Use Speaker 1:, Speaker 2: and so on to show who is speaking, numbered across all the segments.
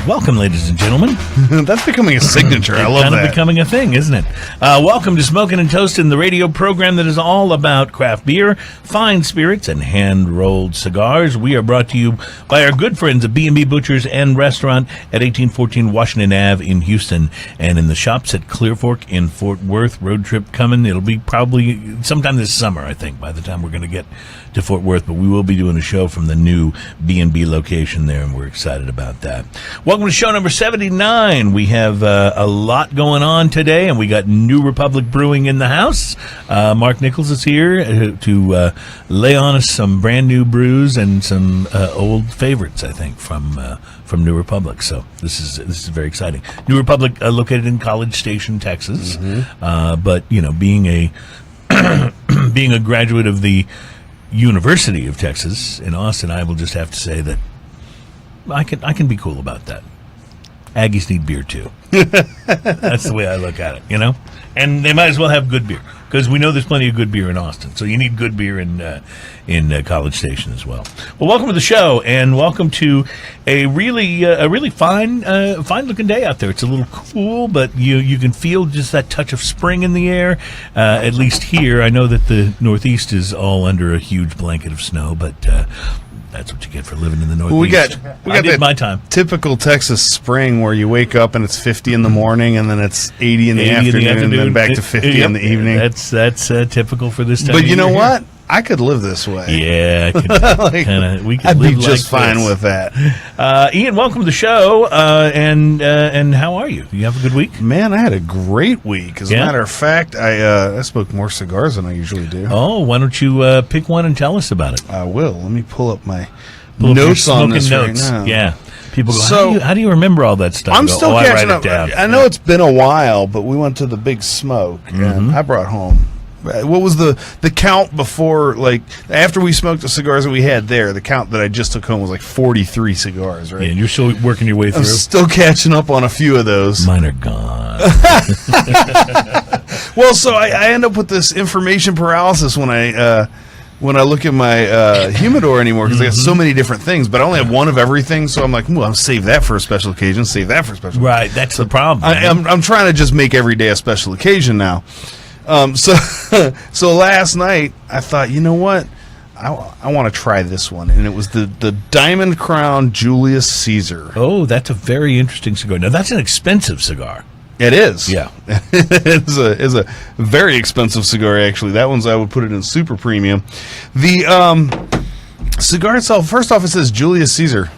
Speaker 1: Welcome, ladies and gentlemen.
Speaker 2: That's becoming a signature. I love that.
Speaker 1: Kind of becoming a thing, isn't it? Welcome to Smoking and Toasting, the radio program that is all about craft beer, fine spirits, and hand-rolled cigars. We are brought to you by our good friends at B&B Butchers and Restaurant at 1814 Washington Ave in Houston, and in the shops at Clear Fork in Fort Worth. Road trip coming. It'll be probably sometime this summer, I think, by the time we're going to get to Fort Worth, but we will be doing a show from the new B&B location there, and we're excited about that. Welcome to show number 79. We have a lot going on today, and we got New Republic Brewing in the house. Mark Nichols is here to lay on us some brand new brews and some old favorites, I think, from New Republic. So this is very exciting. New Republic located in College Station, Texas, but you know, being a being a graduate of the University of Texas in Austin, I will just have to say that I can be cool about that. Aggies need beer too. That's the way I look at it, you know? And they might as well have good beer, because we know there's plenty of good beer in Austin. So you need good beer in College Station as well. Well, welcome to the show, and welcome to a really fine looking day out there. It's a little cool, but you can feel just that touch of spring in the air. At least here, I know that the Northeast is all under a huge blanket of snow, but that's what you get for living in the Northeast.
Speaker 2: Well, we got
Speaker 1: my time.
Speaker 2: Typical Texas spring where you wake up and it's 50 in the morning, and then it's 80 in the afternoon, and then back to 50 in the evening.
Speaker 1: That's typical for this time.
Speaker 2: But you know what? I could live this way.
Speaker 1: Yeah, I could
Speaker 2: I'd be just fine with that.
Speaker 1: Ian, welcome to the show. And how are you? You have a good week?
Speaker 2: Man, I had a great week. As a matter of fact, I smoked more cigars than I usually do.
Speaker 1: Oh, why don't you pick one and tell us about it?
Speaker 2: I will. Let me pull up my notes on this right now.
Speaker 1: Yeah. People go, how do you remember all that stuff?
Speaker 2: I'm still catching up. I know it's been a while, but we went to the Big Smoke, and I brought home. What was the count before, like, after we smoked the cigars that we had there, the count that I just took home was like 43 cigars, right?
Speaker 1: Yeah, and you're still working your way through?
Speaker 2: I'm still catching up on a few of those.
Speaker 1: Mine are gone.
Speaker 2: Well, so I end up with this information paralysis when I look at my humidor anymore, because I got so many different things, but I only have one of everything, so I'm like, well, I'll save that for a special occasion, save that for a special occasion.
Speaker 1: Right, that's the problem.
Speaker 2: I'm trying to just make every day a special occasion now. So last night I thought, you know what, I want to try this one, and it was the Diamond Crown Julius Caesar.
Speaker 1: Oh, that's a very interesting cigar. Now that's an expensive cigar.
Speaker 2: It is.
Speaker 1: Yeah,
Speaker 2: it's a very expensive cigar, actually. That one's, I would put it in super premium. The cigar itself, first off, it says Julius Caesar,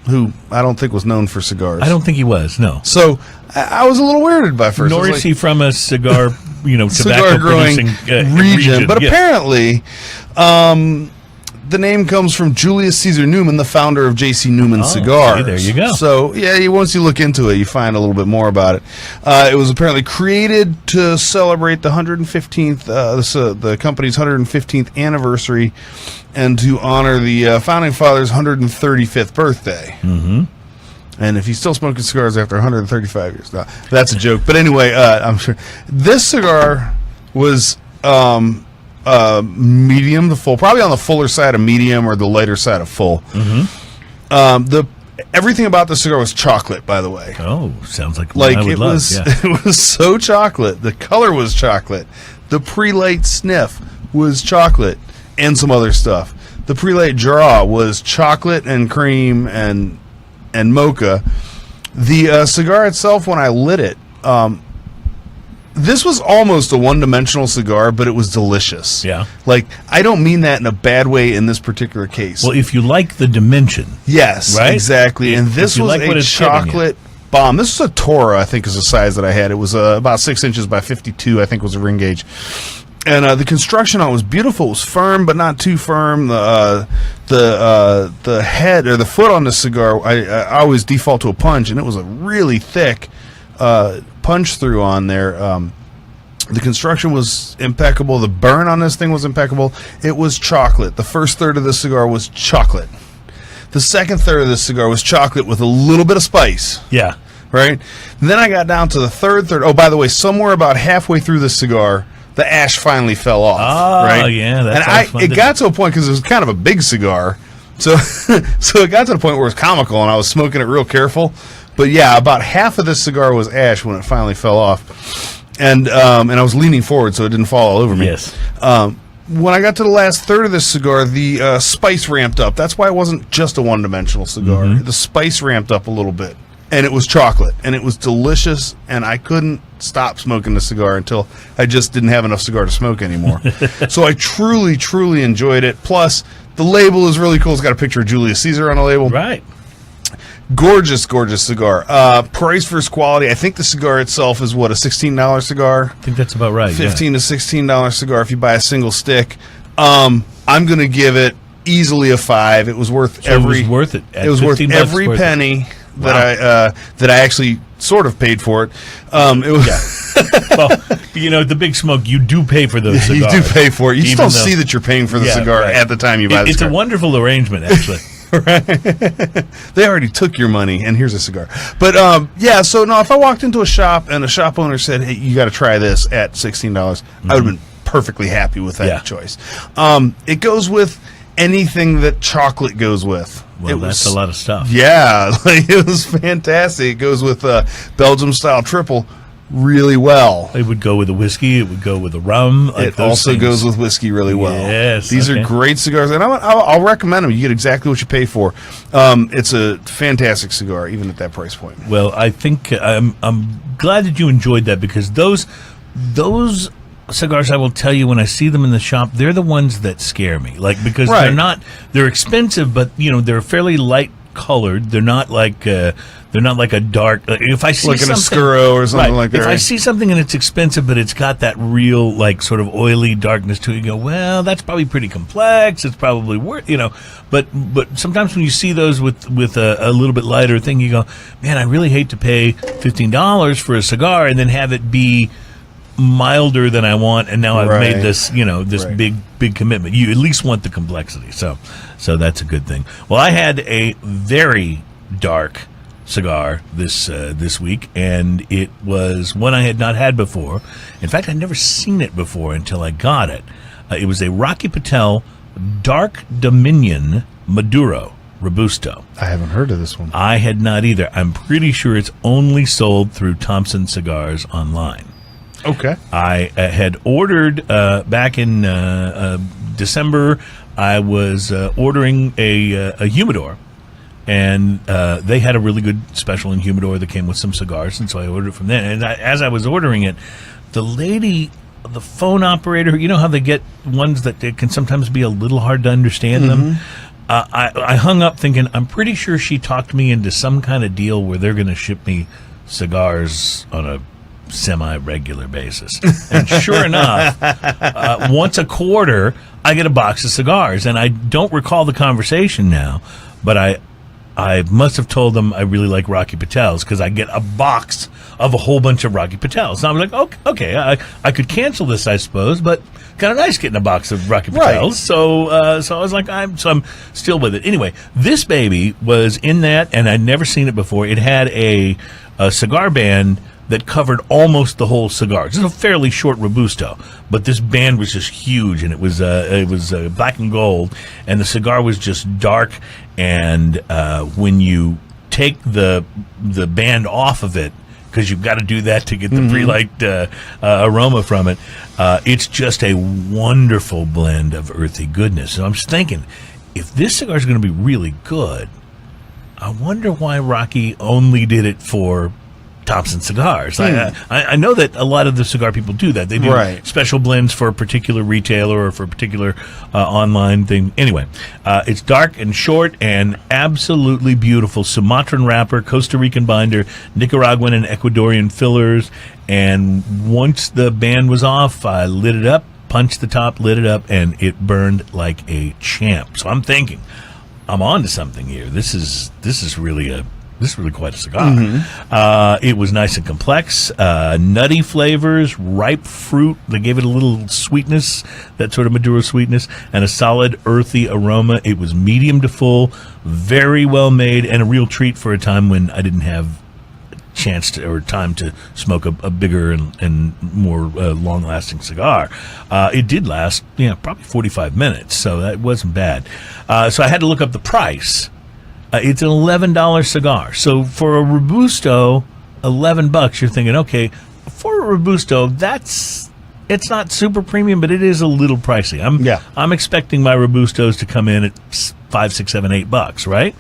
Speaker 2: who I don't think was known for cigars.
Speaker 1: I don't think he was, no.
Speaker 2: So I was a little weirded by first.
Speaker 1: Nor is he from a cigar,
Speaker 2: cigar growing region. But apparently, the name comes from Julius Caesar Newman, the founder of J.C. Newman Cigars.
Speaker 1: There you go.
Speaker 2: So, yeah, once you look into it, you find a little bit more about it. It was apparently created to celebrate the 115th, the company's 115th anniversary, and to honor the founding father's 135th birthday. Mm-hmm. And if he's still smoking cigars after 135 years, no, that's a joke. But anyway, I'm sure this cigar was medium to full, probably on the fuller side of medium or the lighter side of full. Mm-hmm. Everything about the cigar was chocolate, by the way.
Speaker 1: Oh, sounds like I would love.
Speaker 2: It was so chocolate. The color was chocolate. The pre-light sniff was chocolate and some other stuff. The pre-light draw was chocolate and cream and mocha. The cigar itself, when I lit it, this was almost a one-dimensional cigar, but it was delicious.
Speaker 1: Yeah.
Speaker 2: Like, I don't mean that in a bad way in this particular case.
Speaker 1: Well, if you like the dimension.
Speaker 2: Yes, right? Exactly. And this was a chocolate bomb. This was a Tora, I think, is the size that I had. It was about 6 inches by 52, I think was a ring gauge. And the construction on it was beautiful. It was firm, but not too firm. The head or the foot on the cigar, I always default to a punch, and it was a really thick punch through on there. The construction was impeccable. The burn on this thing was impeccable. It was chocolate. The first third of the cigar was chocolate. The second third of the cigar was chocolate with a little bit of spice.
Speaker 1: Yeah.
Speaker 2: Right? And then I got down to the third. Oh, by the way, somewhere about halfway through the cigar, the ash finally fell off.
Speaker 1: Oh,
Speaker 2: right?
Speaker 1: yeah. That's
Speaker 2: it got to a point, because it was kind of a big cigar, So it got to the point where it was comical, and I was smoking it real careful. But yeah, about half of this cigar was ash when it finally fell off, and I was leaning forward so it didn't fall all over me.
Speaker 1: Yes.
Speaker 2: When I got to the last third of this cigar, the spice ramped up. That's why it wasn't just a one-dimensional cigar. Mm-hmm. The spice ramped up a little bit, and it was chocolate, and it was delicious, and I couldn't stop smoking the cigar until I just didn't have enough cigar to smoke anymore. So I truly, truly enjoyed it. Plus, the label is really cool. It's got a picture of Julius Caesar on the label.
Speaker 1: Right.
Speaker 2: Gorgeous, gorgeous cigar. Price versus quality. I think the cigar itself is, what, a $16 cigar?
Speaker 1: I think that's about right.
Speaker 2: $15 to $16 cigar if you buy a single stick. I'm going to give it easily a 5. It was worth
Speaker 1: it was worth it.
Speaker 2: It was worth every penny that I actually sort of paid for it. It was
Speaker 1: well, the Big Smoke, you do pay for those cigars.
Speaker 2: You do pay for it. You just don't see that you're paying for the cigar at the time you buy the cigar.
Speaker 1: It's a wonderful arrangement, actually.
Speaker 2: Right. They already took your money, and here's a cigar. But so no, if I walked into a shop and a shop owner said, "Hey, you got to try this at $16," I would have been perfectly happy with that choice. It goes with anything that chocolate goes with.
Speaker 1: Well, that's a lot of stuff.
Speaker 2: Yeah, it was fantastic. It goes with Belgium style triple really well.
Speaker 1: It would go with a whiskey. It would go with a rum.
Speaker 2: It also goes with whiskey really well.
Speaker 1: Yes,
Speaker 2: these are great cigars, and I'll recommend them. You get exactly what you pay for. It's a fantastic cigar, even at that price point.
Speaker 1: Well, I think I'm glad that you enjoyed that, because those cigars, I will tell you, when I see them in the shop, they're the ones that scare me. Because they're expensive, but they're fairly light colored. They're not like a dark. If I see
Speaker 2: like an Oscuro or something like that.
Speaker 1: If I see something and it's expensive, but it's got that real sort of oily darkness to it, you go, well, that's probably pretty complex. It's probably worth, But sometimes when you see those with a little bit lighter thing, you go, man, I really hate to pay $15 for a cigar and then have it be milder than I want, and now I've made this, big commitment. You at least want the complexity, so that's a good thing. Well, I had a very dark cigar this week, and it was one I had not had before. In fact, I'd never seen it before until I got it. It was a Rocky Patel Dark Dominion Maduro Robusto.
Speaker 2: I haven't heard of this one.
Speaker 1: I had not either. I'm pretty sure it's only sold through Thompson Cigars online.
Speaker 2: Okay.
Speaker 1: I had ordered back in December. I was ordering a humidor, and they had a really good special in humidor that came with some cigars, and so I ordered it from there. And as I was ordering it, the lady, the phone operator, you know how they get ones that it can sometimes be a little hard to understand them? I hung up thinking, I'm pretty sure she talked me into some kind of deal where they're going to ship me cigars on a semi-regular basis. And sure enough, once a quarter, I get a box of cigars. And I don't recall the conversation now, but I must have told them I really like Rocky Patels, because I get a box of a whole bunch of Rocky Patels. And I'm like, okay, I could cancel this, I suppose, but kind of nice getting a box of Rocky Patels. So I was like, I'm still with it. Anyway, this baby was in that, and I'd never seen it before. It had a cigar band that covered almost the whole cigar. It's a fairly short Robusto, but this band was just huge, and it was black and gold, and the cigar was just dark. And when you take the band off of it, because you've got to do that to get the pre-light aroma from it, it's just a wonderful blend of earthy goodness. So I'm just thinking, if this cigar is going to be really good, I wonder why Rocky only did it for Thompson Cigars. I know that a lot of the cigar people do that. They do special blends for a particular retailer or for a particular online thing. Anyway, it's dark and short and absolutely beautiful. Sumatran wrapper, Costa Rican binder, Nicaraguan and Ecuadorian fillers. And once the band was off, I lit it up, punched the top, lit it up, and it burned like a champ. So I'm thinking, I'm on to something here. This is really quite a cigar. It was nice and complex, nutty flavors, ripe fruit. They gave it a little sweetness, that sort of Maduro sweetness, and a solid earthy aroma. It was medium to full, very well made, and a real treat for a time when I didn't have chance to, or time to smoke a bigger and more long-lasting cigar. It did last, probably 45 minutes, so that wasn't bad. So I had to look up the price. It's an $11 cigar. So for a Robusto, $11, you're thinking, okay, for a Robusto, it's not super premium, but it is a little pricey. I'm expecting my Robustos to come in at $5, $6, $7, $8, right?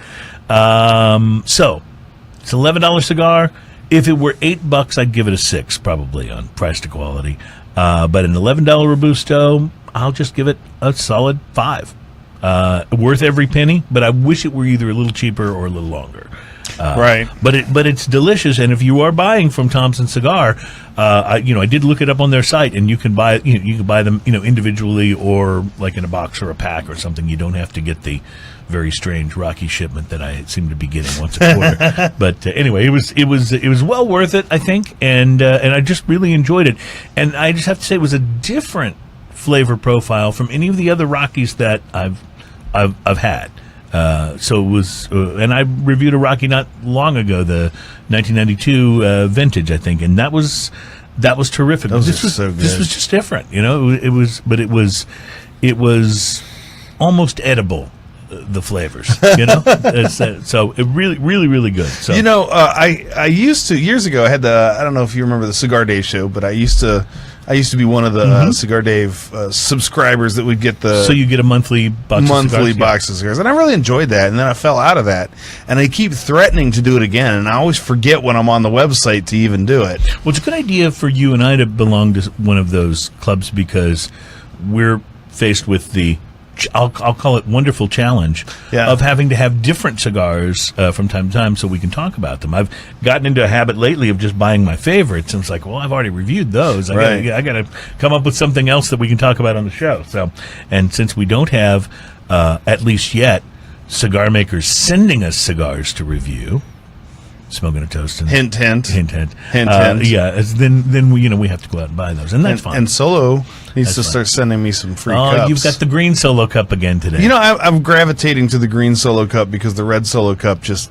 Speaker 1: So it's an $11 cigar. If it were $8, I'd give it a 6, probably, on price to quality. But an $11 Robusto, I'll just give it a solid 5. Worth every penny, but I wish it were either a little cheaper or a little longer.
Speaker 2: Right,
Speaker 1: but it's delicious, and if you are buying from Thompson Cigar, I did look it up on their site, and you can buy them individually or like in a box or a pack or something. You don't have to get the very strange Rocky shipment that I seem to be getting once a quarter. But anyway, it was well worth it, I think, and I just really enjoyed it. And I just have to say, it was a different flavor profile from any of the other Rockies that I've had. So it was, and I reviewed a Rocky not long ago, the 1992 vintage, I think, and that was terrific. This was so good. This was just different, it was almost edible. The flavors, so it really good. So
Speaker 2: I used to, years ago, I had I don't know if you remember the Cigar Dave show, but I used to be one of the Cigar Dave subscribers that would get
Speaker 1: so you get a monthly box
Speaker 2: of cigars, and I really enjoyed that. And then I fell out of that, and I keep threatening to do it again, and I always forget when I'm on the website to even do it.
Speaker 1: Well, it's a good idea for you and I to belong to one of those clubs, because we're faced with the I'll call it wonderful challenge of having to have different cigars from time to time so we can talk about them. I've gotten into a habit lately of just buying my favorites, and it's like, well, I've already reviewed those. I got to come up with something else that we can talk about on the show. So, and since we don't have, at least yet, cigar makers sending us cigars to review, Smoking a Toast. And
Speaker 2: hint.
Speaker 1: Yeah, then we have to go out and buy those, and that's fine.
Speaker 2: And Solo needs to start sending me some free cups.
Speaker 1: Oh, you've got the green Solo cup again today.
Speaker 2: I'm gravitating to the green Solo cup because the red Solo cup just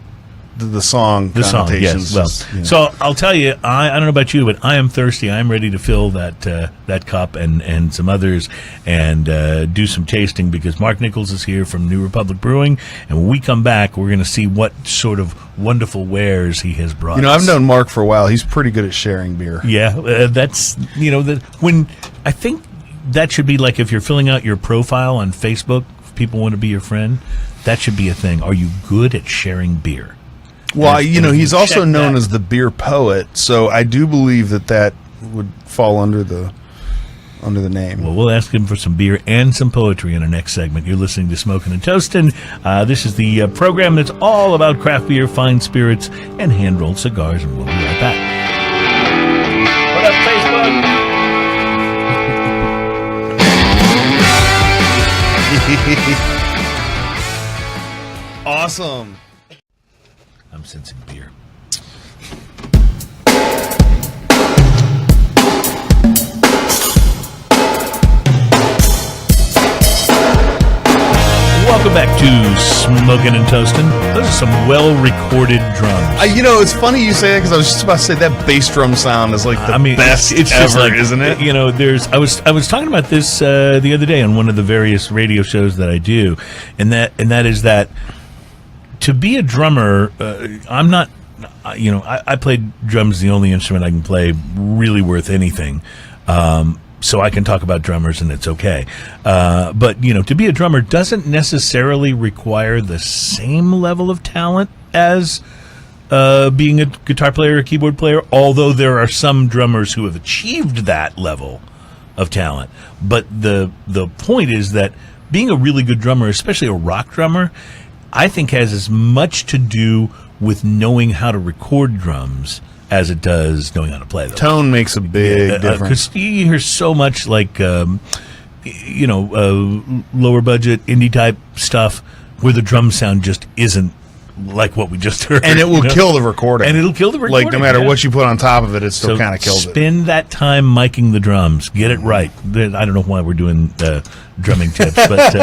Speaker 2: the song connotations.
Speaker 1: Yes. Well, so I'll tell you, I don't know about you, but I am thirsty. I'm ready to fill that cup and some others and do some tasting, because Mark Nichols is here from New Republic Brewing, and when we come back, we're going to see what sort of wonderful wares he has brought.
Speaker 2: I've known Mark for a while. He's pretty good at sharing beer.
Speaker 1: Yeah, that's when I think that should be like, if you're filling out your profile on Facebook, if people want to be your friend, that should be a thing. Are you good at sharing beer?
Speaker 2: Well, he's also known as the beer poet, so I do believe that would fall under the name.
Speaker 1: Well, we'll ask him for some beer and some poetry in our next segment. You're listening to Smokin' and Toastin'. This is the program that's all about craft beer, fine spirits, and hand-rolled cigars, and we'll be right back. What up,
Speaker 2: Facebook? Awesome.
Speaker 1: I'm sensing beer. Welcome back to Smokin' and Toastin'. Those are some well-recorded drums.
Speaker 2: It's funny you say that, because I was just about to say that bass drum sound is like the best it's ever, like, isn't it?
Speaker 1: I was talking about this the other day on one of the various radio shows that I do, and that is that to be a drummer, I'm not. I played drums, the only instrument I can play really worth anything. So I can talk about drummers, and it's okay. But to be a drummer doesn't necessarily require the same level of talent as being a guitar player or keyboard player, although there are some drummers who have achieved that level of talent. But the point is that being a really good drummer, especially a rock drummer, I think has as much to do with knowing how to record drums as it does knowing how to play them.
Speaker 2: Tone makes a big difference.
Speaker 1: Because you hear so much like, lower budget indie type stuff where the drum sound just isn't like what we just heard.
Speaker 2: And it will kill the recording.
Speaker 1: And it'll kill the recording.
Speaker 2: Like, no matter what you put on top of it, it still kind of kills it.
Speaker 1: Spend that time miking the drums. Get it right. I don't know why we're doing drumming tips. But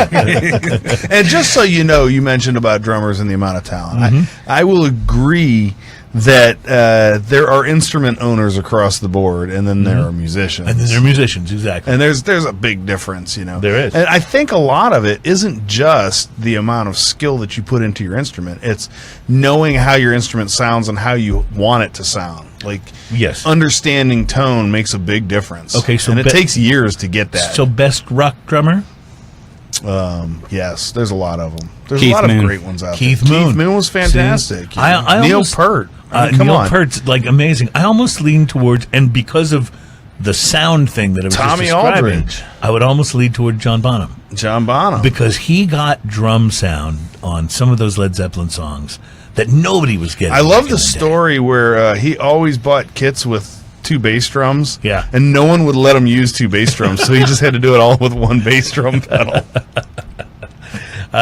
Speaker 2: and just so you know, you mentioned about drummers and the amount of talent. I will agree that there are instrument owners across the board, and then there are musicians.
Speaker 1: And then there are musicians, exactly.
Speaker 2: And there's a big difference, you know.
Speaker 1: There is.
Speaker 2: And I think a lot of it isn't just the amount of skill that you put into your instrument. It's knowing how your instrument sounds and how you want it to sound. Like,
Speaker 1: yes,
Speaker 2: understanding tone makes a big difference.
Speaker 1: Okay, so
Speaker 2: and it takes years to get that.
Speaker 1: So best rock drummer?
Speaker 2: Yes, there's a lot of them. There's
Speaker 3: Keith
Speaker 2: a lot
Speaker 3: Moon.
Speaker 2: of great ones out
Speaker 1: Keith
Speaker 2: there.
Speaker 1: Moon.
Speaker 2: Keith Moon was fantastic.
Speaker 1: See, I
Speaker 2: Neil
Speaker 1: almost,
Speaker 2: Peart. I mean, come
Speaker 1: Neil
Speaker 2: on.
Speaker 1: Peart's like amazing. I almost lean towards, and because of the sound thing that I was
Speaker 2: Tommy
Speaker 1: just describing,
Speaker 2: Aldridge.
Speaker 1: I would almost lean toward John Bonham.
Speaker 2: John Bonham.
Speaker 1: Because he got drum sound on some of those Led Zeppelin songs that nobody was getting.
Speaker 2: I love
Speaker 1: back
Speaker 2: the
Speaker 1: in
Speaker 2: story where he always bought kits with 2 bass drums.
Speaker 1: Yeah.
Speaker 2: And no one would let him use 2 bass drums, so he just had to do it all with 1 bass drum pedal.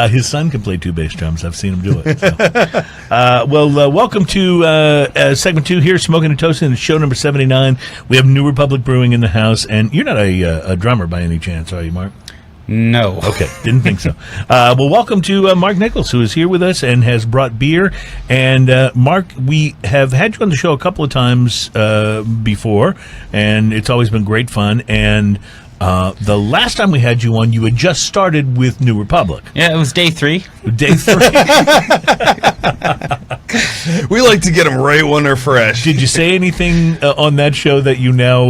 Speaker 1: His son can play 2 bass drums. I've seen him do it. So. Welcome to segment 2 here, Smoking and Toasting, show number 79. We have New Republic Brewing in the house, and you're not a drummer by any chance, are you, Mark?
Speaker 3: No.
Speaker 1: Okay, didn't think so. Welcome to Mark Nichols, who is here with us and has brought beer. And Mark, we have had you on the show a couple of times before, and it's always been great fun. And the last time we had you on, you had just started with New Republic.
Speaker 3: Yeah, it was day 3.
Speaker 1: Day 3.
Speaker 2: We like to get them right when they're fresh.
Speaker 1: Did you say anything on that show that you now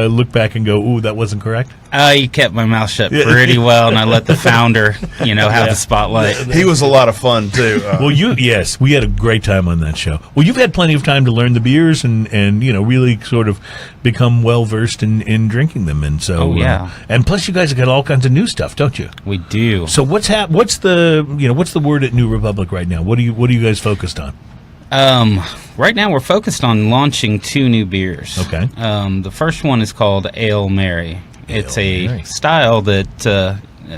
Speaker 1: look back and go, ooh, that wasn't correct?
Speaker 3: I kept my mouth shut pretty well, and I let the founder, have the spotlight.
Speaker 2: He was a lot of fun, too.
Speaker 1: Well, yes, we had a great time on that show. Well, you've had plenty of time to learn the beers and really sort of become well-versed in drinking them. And so, and plus you guys have got all kinds of new stuff, don't you?
Speaker 3: We do.
Speaker 1: So what's the word at New Republic right now? What are you guys focused on?
Speaker 3: Right now we're focused on launching 2 new beers.
Speaker 1: Okay.
Speaker 3: The first one is called Ale Mary. It's a style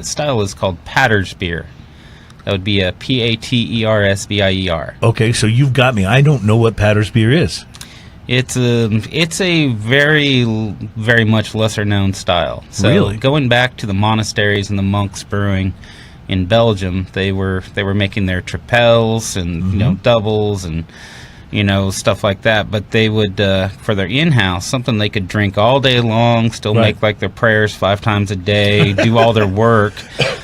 Speaker 3: style is called Patter's beer. That would be a Patersbier.
Speaker 1: Okay, so you've got me. I don't know what Patter's beer is.
Speaker 3: It's a very, very much lesser known style. So
Speaker 1: really?
Speaker 3: Going back to the monasteries and the monks brewing in Belgium, they were making their tripels and doubles and stuff like that. But they would for their in-house, something they could drink all day long, still make like their prayers 5 times a day, do all their work.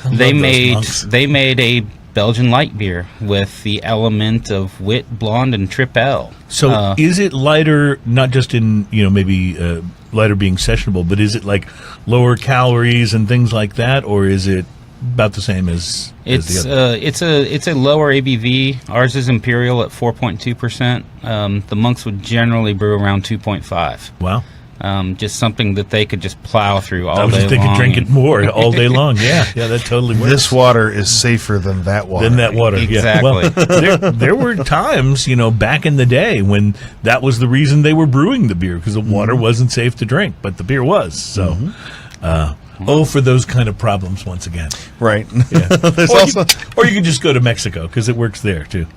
Speaker 3: They made a Belgian light beer with the element of wit, blonde, and tripel.
Speaker 1: So is it lighter, not just in maybe lighter being sessionable, but is it like lower calories and things like that, or is it about the same as the other?
Speaker 3: It's a lower ABV. Ours is Imperial at 4.2%. The monks would generally brew around 2.5.
Speaker 1: Wow.
Speaker 3: Just something that they could just plow through all day long.
Speaker 1: I was thinking drink it more all day long. Yeah, that totally works.
Speaker 2: This water is safer than that water.
Speaker 3: Exactly.
Speaker 1: Yeah. Well, there were times, back in the day when that was the reason they were brewing the beer, because the water wasn't safe to drink, but the beer was. So, for those kind of problems once again.
Speaker 2: Right.
Speaker 1: Yeah. or you can just go to Mexico, because it works there, too.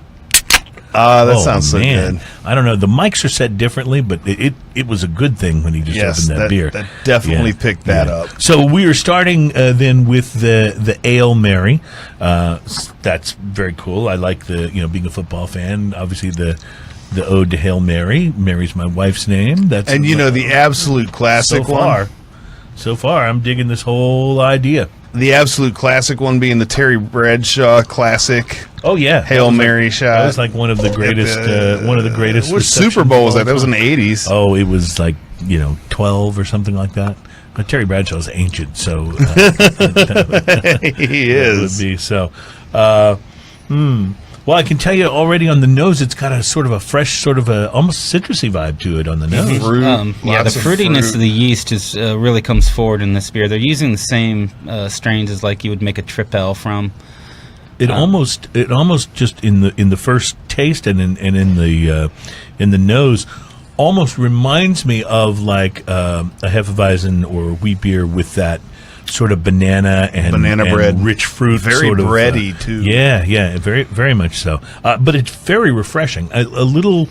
Speaker 2: That sounds so good.
Speaker 1: I don't know. The mics are set differently, but it was a good thing when he just opened that beer.
Speaker 2: That definitely picked that up.
Speaker 1: So we are starting then with the Ale Mary. That's very cool. I like the being a football fan. Obviously the ode to Hail Mary. Mary's my wife's name. That's
Speaker 2: the absolute classic one.
Speaker 1: So far, I'm digging this whole idea.
Speaker 2: The absolute classic one being the Terry Bradshaw classic.
Speaker 1: Oh yeah,
Speaker 2: Hail Mary shot.
Speaker 1: That was like one of the greatest. One of the greatest.
Speaker 2: Which Super Bowl was that? That was in the 80s.
Speaker 1: Oh, it was like 12 or something like that. But Terry Bradshaw's ancient, so
Speaker 2: he is.
Speaker 1: Would be so. Well, I can tell you already on the nose, it's got a sort of a fresh, sort of a almost citrusy vibe to it on the nose.
Speaker 3: The fruitiness of the yeast is really comes forward in this beer. They're using the same strains as like you would make a tripel from.
Speaker 1: It almost just in the first taste and in the nose almost reminds me of like a Hefeweizen or wheat beer with that sort of banana
Speaker 2: bread,
Speaker 1: rich fruit,
Speaker 2: very
Speaker 1: sort of,
Speaker 2: bready too.
Speaker 1: Yeah, very very much so. But it's very refreshing. A little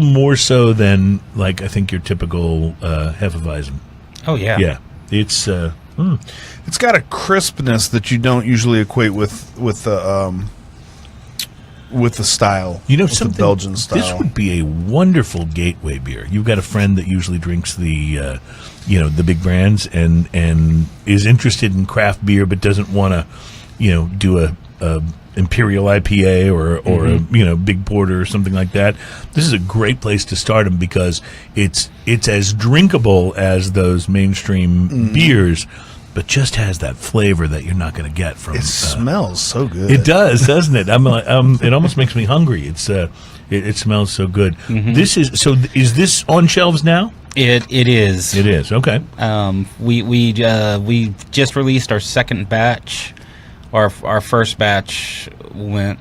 Speaker 1: more so than like I think your typical Hefeweizen.
Speaker 3: Oh yeah,
Speaker 1: yeah. It's
Speaker 2: got a crispness that you don't usually equate with with the style.
Speaker 1: You know,
Speaker 2: with
Speaker 1: something,
Speaker 2: the Belgian style.
Speaker 1: This would be a wonderful gateway beer. You've got a friend that usually drinks the, the big brands and is interested in craft beer, but doesn't want to, do a Imperial IPA or a big porter or something like that. This is a great place to start them because it's as drinkable as those mainstream beers, but just has that flavor that you're not going to get from.
Speaker 2: It smells so good.
Speaker 1: It does, doesn't it? It almost makes me hungry. It smells so good. Mm-hmm. Is this on shelves now?
Speaker 3: It is.
Speaker 1: It is. Okay.
Speaker 3: We just released our second batch. Our first batch went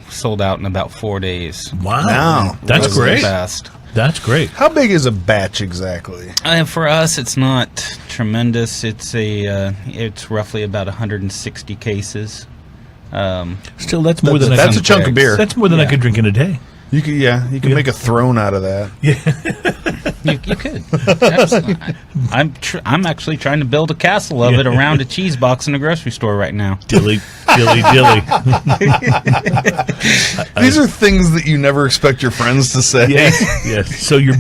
Speaker 3: sold out in about 4 days.
Speaker 1: Wow. That's great.
Speaker 3: Fast.
Speaker 1: That's great.
Speaker 2: How big is a batch exactly?
Speaker 3: For us, it's not tremendous. It's roughly about 160 cases.
Speaker 1: Still, that's more than
Speaker 2: that's a chunk of beer.
Speaker 1: That's more than I could drink in a day.
Speaker 2: You could make a throne out of that.
Speaker 3: Yeah, you could. I'm actually trying to build a castle of it around a cheese box in a grocery store right now.
Speaker 1: Dilly.
Speaker 2: These are things that you never expect your friends to say.
Speaker 1: Yes. So you're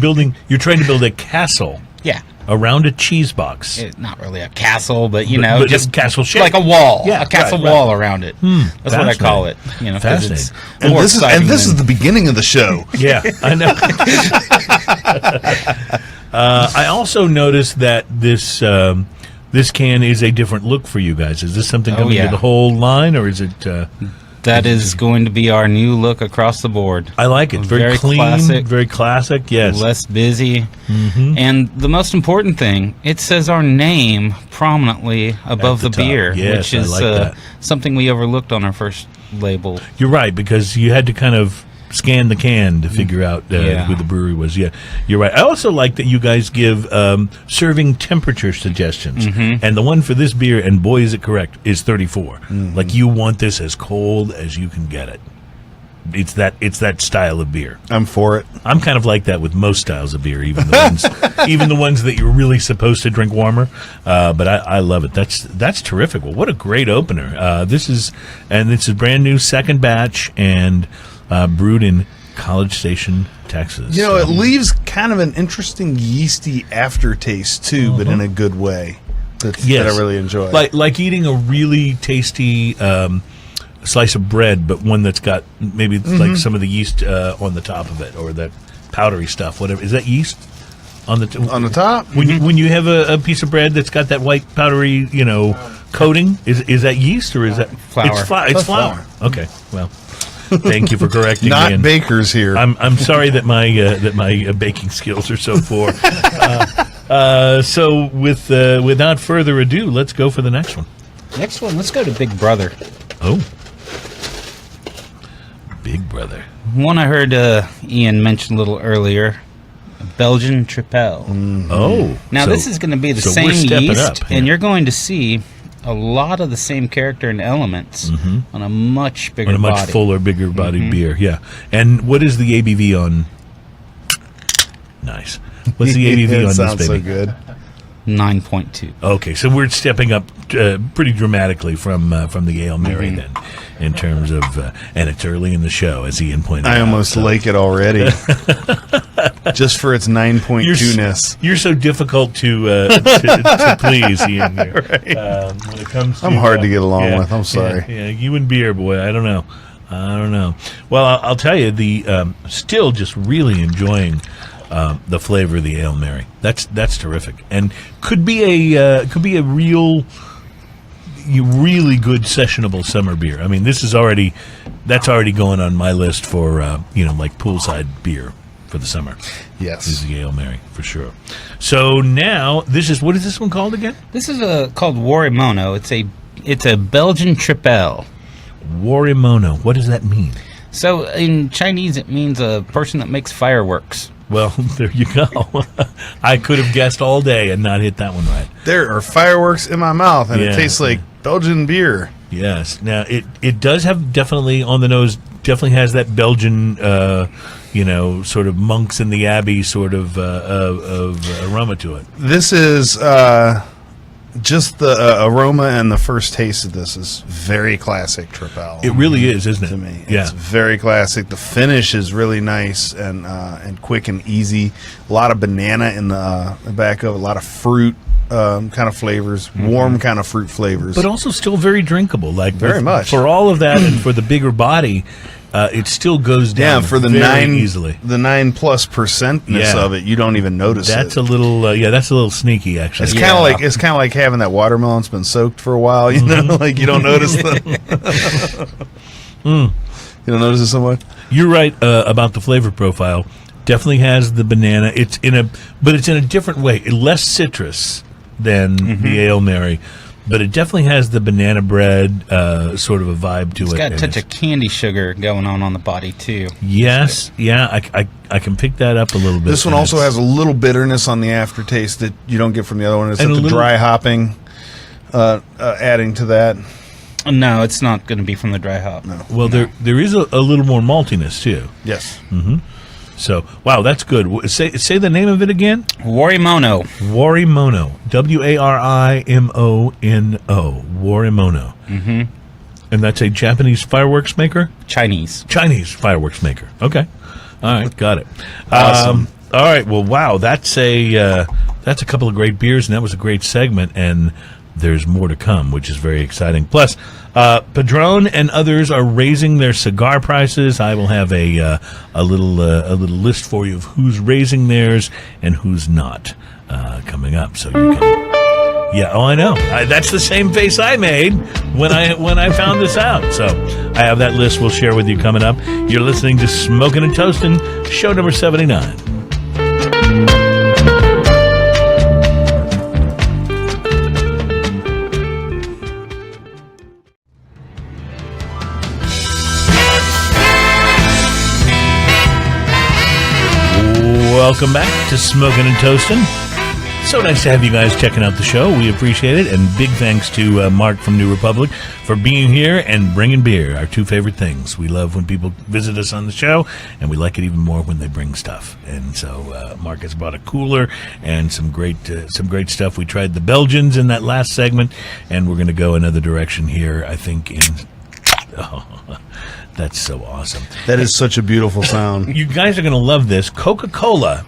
Speaker 1: trying to build a castle.
Speaker 3: Yeah.
Speaker 1: Around a cheese box.
Speaker 3: It's not really a castle, but
Speaker 1: just castle shape.
Speaker 3: Like a wall.
Speaker 1: Yeah,
Speaker 3: a castle wall around it. That's what I call it.
Speaker 1: Fascinating.
Speaker 2: And this is the beginning of the show.
Speaker 1: Yeah, I know. I also noticed that this can is a different look for you guys. Is this something coming to the whole line, or is it?
Speaker 3: That is going to be our new look across the board.
Speaker 1: I like it. Very clean,
Speaker 3: classic,
Speaker 1: very classic, yes.
Speaker 3: Less busy. Mm-hmm. And the most important thing, it says our name prominently above the beer,
Speaker 1: yes,
Speaker 3: which is
Speaker 1: like
Speaker 3: something we overlooked on our first label.
Speaker 1: You're right, because you had to kind of scan the can to figure out who the brewery was. Yeah, you're right. I also like that you guys give serving temperature suggestions. Mm-hmm. And the one for this beer, and boy is it correct, is 34. Mm-hmm. Like you want this as cold as you can get it. It's that style of beer.
Speaker 2: I'm for it. I'm
Speaker 1: kind of like that with most styles of beer, even the ones that you're really supposed to drink warmer. But I love it. That's terrific. Well, what a great opener. This is a brand new second batch and brewed in College Station, Texas.
Speaker 2: It leaves kind of an interesting yeasty aftertaste too, but in a good way. That I really enjoy.
Speaker 1: Like eating a really tasty slice of bread, but one that's got maybe like some of the yeast on the top of it, or that powdery stuff. Whatever, is that yeast on the
Speaker 2: top?
Speaker 1: When you have a piece of bread that's got that white powdery coating, is that yeast or is that
Speaker 3: flour?
Speaker 1: It's flour. Okay, well. Thank you for correcting me.
Speaker 2: Not bakers here.
Speaker 1: I'm sorry that my baking skills are so poor. So without further ado, let's go for the next one.
Speaker 3: Next one, let's go to Big Brother.
Speaker 1: Oh, Big Brother.
Speaker 3: One I heard Ian mention a little earlier, Belgian Tripel.
Speaker 1: Mm-hmm. Oh,
Speaker 3: now this is going to be the same yeast, and you're going to see a lot of the same character and elements on a much bigger body.
Speaker 1: Much fuller, bigger bodied beer, yeah. And what is the ABV on? Nice. What's the ABV on this baby?
Speaker 2: Sounds so good.
Speaker 3: 9.2.
Speaker 1: Okay, so we're stepping up pretty dramatically from the Ale Mary then, in terms of, and it's early in the show, as Ian pointed out.
Speaker 2: I almost like it already, just for its 9.2ness.
Speaker 1: You're so difficult to please, Ian. Here. Right. When it comes to,
Speaker 2: I'm hard to get along with. I'm sorry.
Speaker 1: Yeah, you and beer, boy. I don't know. Well, I'll tell you, still just really enjoying. The flavor of the Ale Mary. That's terrific, and could be a really good sessionable summer beer. I mean, that's already going on my list for like poolside beer for the summer.
Speaker 2: Yes,
Speaker 1: this is the Ale Mary for sure. So now what is this one called again?
Speaker 3: This is called Warimono. It's a Belgian Tripel.
Speaker 1: Warimono. What does that mean?
Speaker 3: So in Chinese, it means a person that makes fireworks.
Speaker 1: Well, there you go. I could have guessed all day and not hit that one right.
Speaker 2: There are fireworks in my mouth, and it tastes like Belgian beer.
Speaker 1: Yes. Now, it does have definitely on the nose, definitely has that Belgian, sort of monks in the abbey sort of aroma to it.
Speaker 2: This is just the aroma and the first taste of this is very classic Tripel.
Speaker 1: It really is, isn't it?
Speaker 2: To me,
Speaker 1: yeah.
Speaker 2: It's very classic. The finish is really nice and quick and easy. A lot of banana in the back of it. A lot of fruit kind of flavors, warm kind of fruit flavors,
Speaker 1: but also still very drinkable. Like
Speaker 2: very much
Speaker 1: for all of that, and for the bigger body. It still goes down
Speaker 2: for the
Speaker 1: very easily.
Speaker 2: The 9+% of it, you don't even notice
Speaker 1: that's
Speaker 2: it.
Speaker 1: A little, that's a little sneaky, actually.
Speaker 2: It's kind of like having that watermelon's been soaked for a while. You know, like you don't notice them. You don't notice it so much.
Speaker 1: You're right about the flavor profile. Definitely has the banana. But it's in a different way. Less citrus than the Ale Mary. But it definitely has the banana bread sort of a vibe to it.
Speaker 3: It's got a touch of candy sugar going on the body, too.
Speaker 1: Yes, yeah, I can pick that up a little bit.
Speaker 2: This one also has a little bitterness on the aftertaste that you don't get from the other one. It's the dry hopping adding to that.
Speaker 3: No, it's not going to be from the dry hop. No.
Speaker 1: Well, there is a little more maltiness, too.
Speaker 2: Yes.
Speaker 1: Mm-hmm. So, wow, that's good. Say the name of it again.
Speaker 3: Warimono.
Speaker 1: Warimono. Warimono. Warimono.
Speaker 3: Mm-hmm.
Speaker 1: And that's a Japanese fireworks maker?
Speaker 3: Chinese
Speaker 1: fireworks maker. Okay. All right, got it.
Speaker 2: Awesome.
Speaker 1: All right, well, wow, that's a couple of great beers, and that was a great segment, and there's more to come, which is very exciting. Plus, Padron and others are raising their cigar prices. I will have a little list for you of who's raising theirs and who's not coming up, so you can. Yeah, I know. That's the same face I made when I found this out. So I have that list we'll share with you coming up. You're listening to Smokin' and Toastin', show number 79. Welcome back to Smokin' and Toastin'. So nice to have you guys checking out the show. We appreciate it. And big thanks to Mark from New Republic for being here and bringing beer, our two favorite things. We love when people visit us on the show, and we like it even more when they bring stuff. And so Mark has brought a cooler and some great stuff. We tried the Belgians in that last segment, and we're going to go another direction here, I think, that's so awesome.
Speaker 2: That is such a beautiful sound.
Speaker 1: You guys are going to love this. Coca-Cola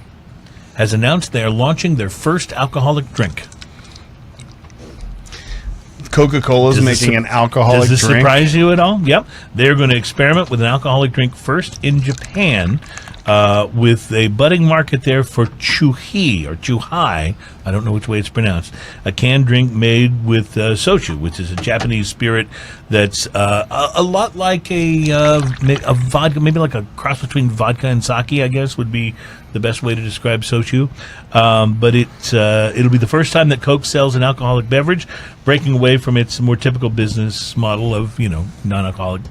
Speaker 1: has announced they are launching their first alcoholic drink.
Speaker 2: Coca-Cola is making an alcoholic drink.
Speaker 1: Does this surprise you at all? Yep. They're going to experiment with an alcoholic drink first in Japan with a budding market there for Chuhi, or Chuhai, I don't know which way it's pronounced, a canned drink made with soju, which is a Japanese spirit that's a lot like a vodka, maybe like a cross between vodka and sake, I guess, would be the best way to describe soju. But it'll be the first time that Coke sells an alcoholic beverage, breaking away from its more typical business model of, non-alcoholic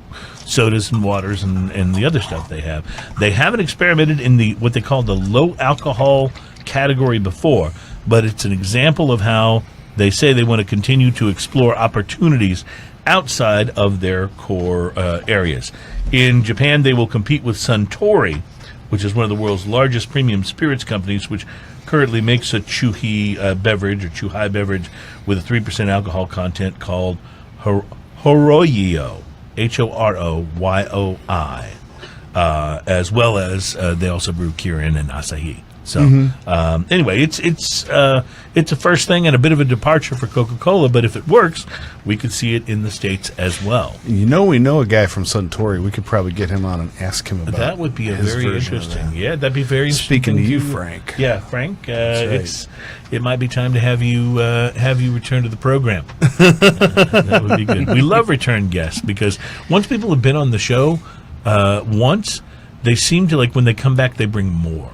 Speaker 1: sodas and waters and the other stuff they have. They haven't experimented in what they call the low alcohol category before, but it's an example of how they say they want to continue to explore opportunities outside of their core areas. In Japan, they will compete with Suntory, which is one of the world's largest premium spirits companies, which currently makes a Chuhi beverage, or Chuhai beverage, with a 3% alcohol content called Horoyoi, Horoyoi, as well as they also brew Kirin and Asahi. So anyway, it's a first thing and a bit of a departure for Coca-Cola, but if it works, we could see it in the States as well.
Speaker 2: We know a guy from Suntory. We could probably get him on and ask him about
Speaker 1: that. Would be a very interesting. Yeah, that'd be very interesting.
Speaker 2: Speaking to you, Frank.
Speaker 1: Yeah, Frank. Right. It might be time to have you return to the program. That would be good. We love return guests because once people have been on the show once, they seem to, like, when they come back, they bring more.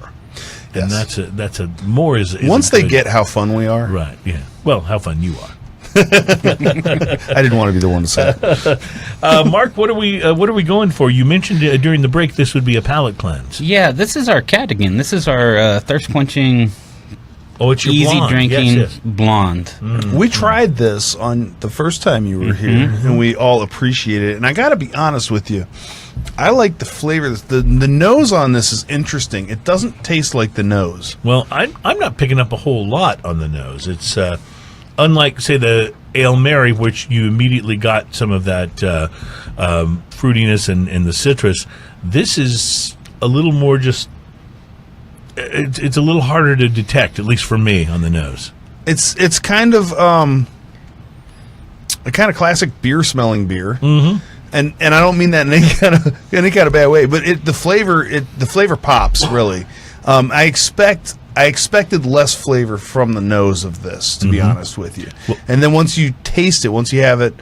Speaker 1: Yes. And that's a more is
Speaker 2: once they get how fun we are,
Speaker 1: right? Yeah. Well, how fun you are.
Speaker 2: I didn't want to be the one to say it.
Speaker 1: Mark, what are we going for? You mentioned during the break this would be a palate cleanse.
Speaker 3: Yeah, this is our Cadigan. This is our thirst quenching.
Speaker 1: Oh, it's your
Speaker 3: easy
Speaker 1: blonde.
Speaker 3: drinking blonde.
Speaker 2: Mm. We tried this on the first time you were here, and we all appreciated it. And I got to be honest with you, I like the flavor. The nose on this is interesting. It doesn't taste like the nose.
Speaker 1: Well, I'm not picking up a whole lot on the nose. It's unlike, say, the Ale Mary, which you immediately got some of that fruitiness and the citrus, this is a little more just... It's a little harder to detect, at least for me, on the nose.
Speaker 2: It's kind of a kind of classic beer smelling beer, and I don't mean that in any kind of bad way, but the flavor pops really. I expected less flavor from the nose of this, to be honest with you. Well, and then once you taste it, once you have it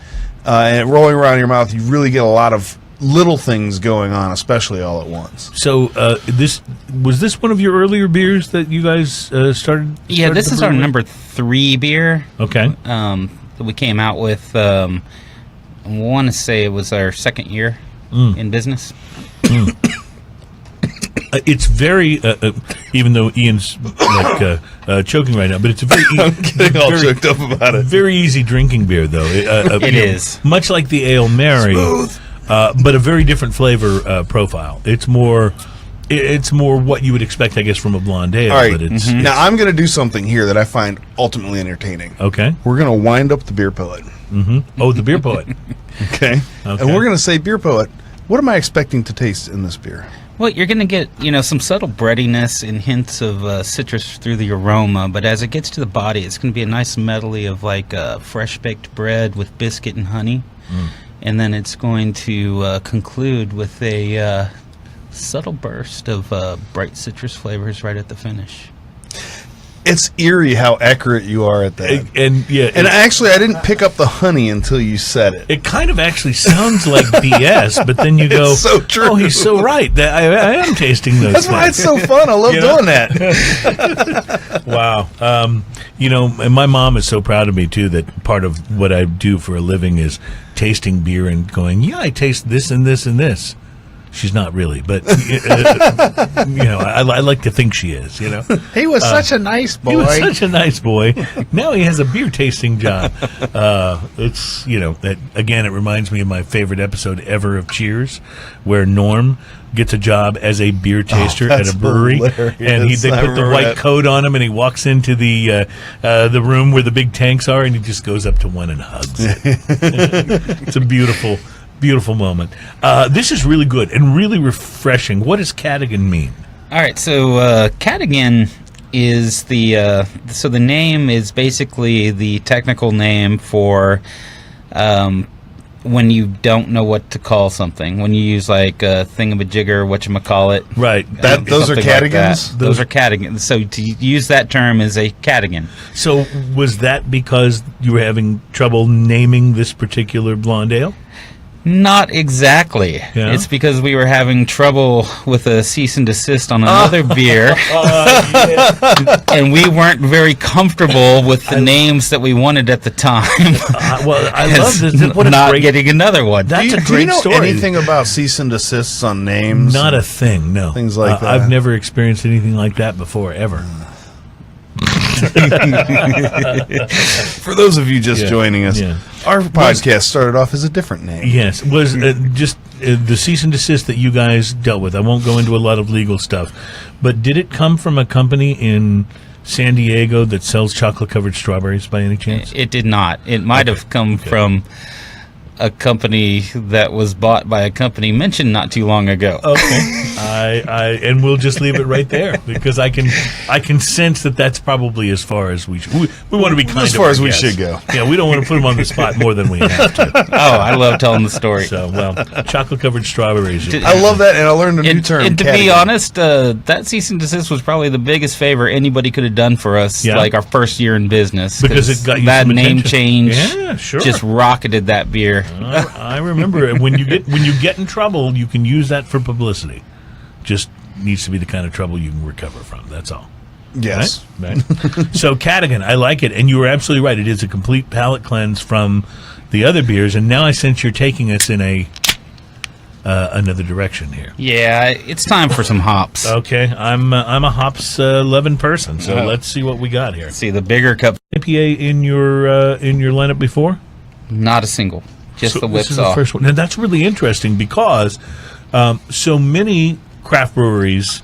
Speaker 2: and rolling around in your mouth, you really get a lot of little things going on, especially all at once.
Speaker 1: So this one of your earlier beers that you guys started?
Speaker 3: Yeah, this is our number 3 beer.
Speaker 1: Okay.
Speaker 3: That we came out with. I want to say it was our 2nd year in business.
Speaker 1: It's very, even though Ian's like choking right now, but it's a very.
Speaker 2: I'm getting all choked up about it.
Speaker 1: Very easy drinking beer, though.
Speaker 3: It is
Speaker 1: much like the Ale Mary.
Speaker 2: Smooth.
Speaker 1: But a very different flavor profile. It's more what you would expect, I guess, from a blonde ale.
Speaker 2: All right.
Speaker 1: But it's,
Speaker 2: now I'm going to do something here that I find ultimately entertaining.
Speaker 1: Okay.
Speaker 2: We're going to wind up the beer poet.
Speaker 1: Oh, the beer poet.
Speaker 2: Okay. And we're going to say, beer poet, what am I expecting to taste in this beer?
Speaker 3: Well, you're going to get, some subtle breadiness and hints of citrus through the aroma, but as it gets to the body, it's going to be a nice medley of like fresh baked bread with biscuit and honey. And then it's going to conclude with a subtle burst of bright citrus flavors right at the finish.
Speaker 2: It's eerie how accurate you are at that.
Speaker 1: And
Speaker 2: actually, I didn't pick up the honey until you said it.
Speaker 1: It kind of actually sounds like BS, but then you go,
Speaker 2: it's so true.
Speaker 1: Oh, he's so right. I am tasting those
Speaker 2: That's why it's so fun. I love doing that.
Speaker 1: Wow. And my mom is so proud of me, too, that part of what I do for a living is tasting beer and going, yeah, I taste this and this and this. She's not really, but I like to think she is.
Speaker 4: He was such a nice boy.
Speaker 1: He was such a nice boy. Now he has a beer tasting job. It's again, it reminds me of my favorite episode ever of Cheers, where Norm gets a job as a beer taster at a brewery,
Speaker 2: hilarious.
Speaker 1: and they put the white coat on him, and he walks into the room where the big tanks are, and he just goes up to one and hugs it. It's a beautiful moment. This is really good and really refreshing. What does Cadogan mean?
Speaker 3: All right, so Cadogan is the name is basically the technical name for when you don't know what to call something. When you use like a thingamajigger, whatchamacallit.
Speaker 1: Right.
Speaker 2: Those are Cadogans?
Speaker 3: Like those are Cadogans. So to use that term is a Cadogan.
Speaker 1: So was that because you were having trouble naming this particular blonde ale?
Speaker 3: Not exactly.
Speaker 1: Yeah?
Speaker 3: It's because we were having trouble with a cease and desist on another beer. And we weren't very comfortable with the names that we wanted at the time.
Speaker 1: Well, I love this. What
Speaker 3: not getting another one.
Speaker 1: That's a
Speaker 2: do
Speaker 1: great
Speaker 2: you know
Speaker 1: story.
Speaker 2: anything about cease and desists on names?
Speaker 1: Not a thing, no.
Speaker 2: Things like that.
Speaker 1: I've never experienced anything like that before, ever.
Speaker 2: For those of you just joining us, our podcast started off as a different name.
Speaker 1: Yes, was just the cease and desist that you guys dealt with. I won't go into a lot of legal stuff, but did it come from a company in San Diego that sells chocolate-covered strawberries by any chance?
Speaker 3: It did not. It might have come from a company that was bought by a company mentioned not too long ago.
Speaker 1: Okay, and we'll just leave it right there because I can sense that that's probably as far as we should. We want to be kind
Speaker 2: as
Speaker 1: of
Speaker 2: far as we should go.
Speaker 1: Yeah, we don't want to put them on the spot more than we have to.
Speaker 3: Oh, I love telling the story.
Speaker 1: So, chocolate covered strawberries.
Speaker 2: I love that, and I learned a new term.
Speaker 3: And to be honest, that cease and desist was probably the biggest favor anybody could have done for us, like our first year in business,
Speaker 1: because it got you
Speaker 3: that
Speaker 1: some
Speaker 3: name
Speaker 1: attention.
Speaker 3: change.
Speaker 1: Yeah, sure.
Speaker 3: Just rocketed that beer.
Speaker 1: I remember it. When you get in trouble, you can use that for publicity. Just needs to be the kind of trouble you can recover from. That's all.
Speaker 2: Yes.
Speaker 1: Right? So Cadogan, I like it, and you were absolutely right. It is a complete palate cleanse from the other beers, and now I sense you're taking us in another direction here.
Speaker 3: Yeah, it's time for some hops.
Speaker 1: Okay, I'm a hops loving person, so let's see what we got here.
Speaker 3: See the bigger cup.
Speaker 1: IPA in your lineup before?
Speaker 3: Not a single. Just the whips
Speaker 1: this is
Speaker 3: off.
Speaker 1: The first one. Now that's really interesting because so many craft breweries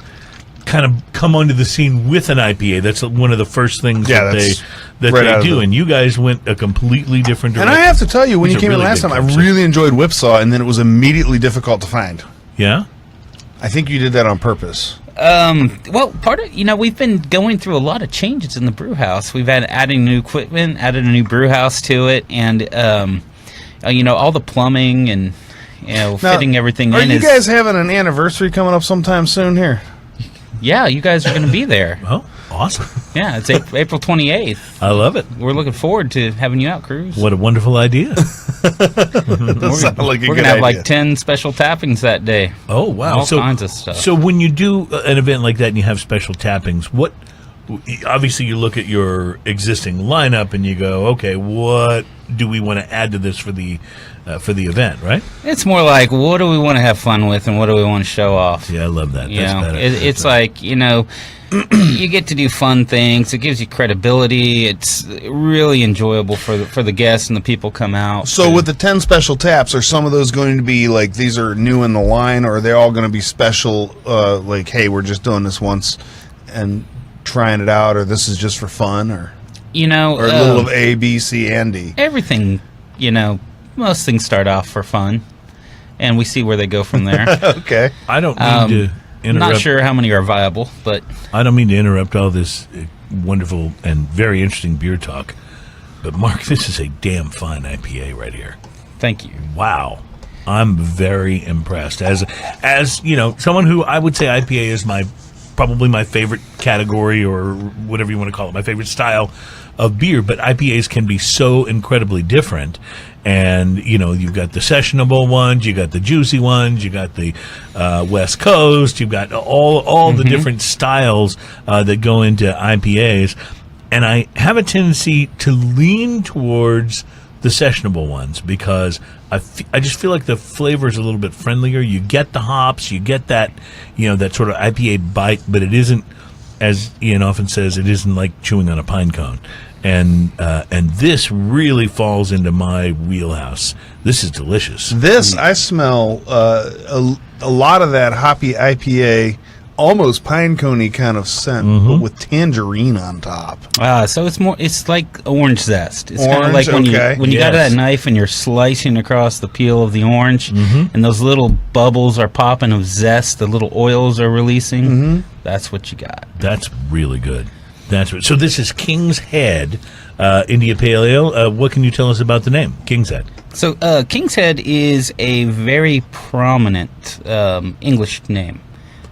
Speaker 1: kind of come onto the scene with an IPA. That's one of the first things that that they do, and you guys went a completely different direction.
Speaker 2: And I have to tell you, when you came in
Speaker 1: really
Speaker 2: last time, I
Speaker 1: concept.
Speaker 2: really enjoyed Whipsaw, and then it was immediately difficult to find.
Speaker 1: Yeah?
Speaker 2: I think you did that on purpose.
Speaker 3: Well, part of, we've been going through a lot of changes in the brew house. We've had adding new equipment, added a new brew house to it, and all the plumbing and fitting everything in.
Speaker 2: Are you guys having an anniversary coming up sometime soon here?
Speaker 3: Yeah, you guys are going to be there.
Speaker 1: Oh, awesome.
Speaker 3: Yeah, it's April 28th.
Speaker 1: I love it.
Speaker 3: We're looking forward to having you out, Cruz.
Speaker 1: What a wonderful idea.
Speaker 3: We're going to have like 10 special tappings that day.
Speaker 1: Oh, wow.
Speaker 3: All kinds of stuff.
Speaker 1: So when you do an event like that and you have special tappings, obviously you look at your existing lineup and you go, okay, what do we want to add to this for the event, right?
Speaker 3: It's more like, what do we want to have fun with and what do we want to show off?
Speaker 1: Yeah, I love that. That's better.
Speaker 3: It's like, you get to do fun things. It gives you credibility. It's really enjoyable for the guests and the people come out.
Speaker 2: So with the 10 special taps, are some of those going to be like these are new in the line, or are they all going to be special, like, hey, we're just doing this once and trying it out, or this is just for fun, or a little of A, B, C, and D?
Speaker 3: Everything, most things start off for fun, and we see where they go from there.
Speaker 2: Okay.
Speaker 1: I don't mean to interrupt.
Speaker 3: Not sure how many are viable, but
Speaker 1: I don't mean to interrupt all this wonderful and very interesting beer talk, but Mark, this is a damn fine IPA right here.
Speaker 3: thank you.
Speaker 1: Wow. I'm very impressed. As someone who I would say IPA is probably my favorite category, or whatever you want to call it, my favorite style of beer, but IPAs can be so incredibly different. And, you've got the sessionable ones, you got the juicy ones, you got the West Coast, you've got all the different styles that go into IPAs. And I have a tendency to lean towards the sessionable ones because I just feel like the flavor is a little bit friendlier. You get the hops, you get that, that sort of IPA bite, but it isn't, as Ian often says, it isn't like chewing on a pine cone. And this really falls into my wheelhouse. This is delicious.
Speaker 2: I smell a lot of that hoppy IPA, almost pine coney kind of scent, but with tangerine on top.
Speaker 3: So it's like orange zest. It's kind of like when you got that knife and you're slicing across the peel of the orange, and those little bubbles are popping of zest, the little oils are releasing. That's what you got.
Speaker 1: That's really good. So this is King's Head India Pale Ale. What can you tell us about the name, King's Head?
Speaker 3: So King's Head is a very prominent English name.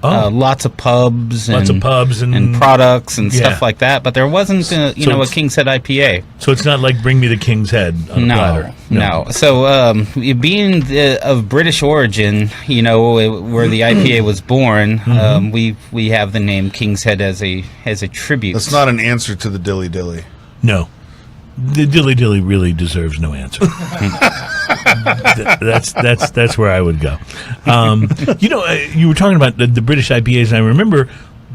Speaker 3: Lots of pubs and products and stuff like that, but there wasn't a King's Head IPA.
Speaker 1: So it's not like Bring Me the King's Head on a platter.
Speaker 3: No. So being of British origin, where the IPA was born, we have the name King's Head as a tribute.
Speaker 2: That's not an answer to the Dilly Dilly.
Speaker 1: No. The Dilly Dilly really deserves no answer. That's where I would go. You were talking about the British IPAs, and I remember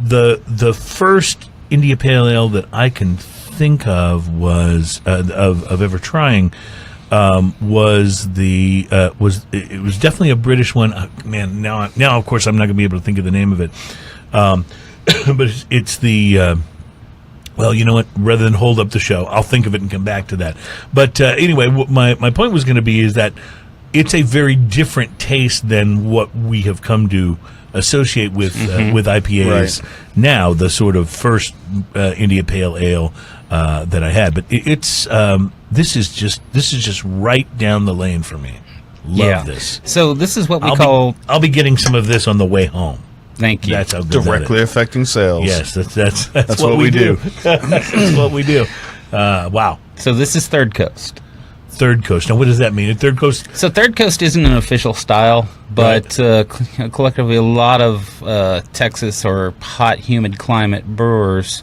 Speaker 1: the first India Pale Ale that I can think of was of ever trying was definitely a British one. Man, now of course I'm not going to be able to think of the name of it, but it's the. Well, you know what? Rather than hold up the show, I'll think of it and come back to that. But anyway, what my point was going to be is that it's a very different taste than what we have come to associate with IPAs now. The sort of first India Pale Ale that I had, but it's this is just right down the lane for me. Love this.
Speaker 3: So this is what
Speaker 1: I'll be getting some of this on the way home.
Speaker 3: Thank you.
Speaker 1: That's how good
Speaker 2: directly affecting sales.
Speaker 1: Yes, that's what we do. That's what we do. Wow.
Speaker 3: So this is Third Coast.
Speaker 1: Third Coast. Now, what does that mean? Third Coast.
Speaker 3: So Third Coast isn't an official style, but collectively, a lot of Texas or hot, humid climate brewers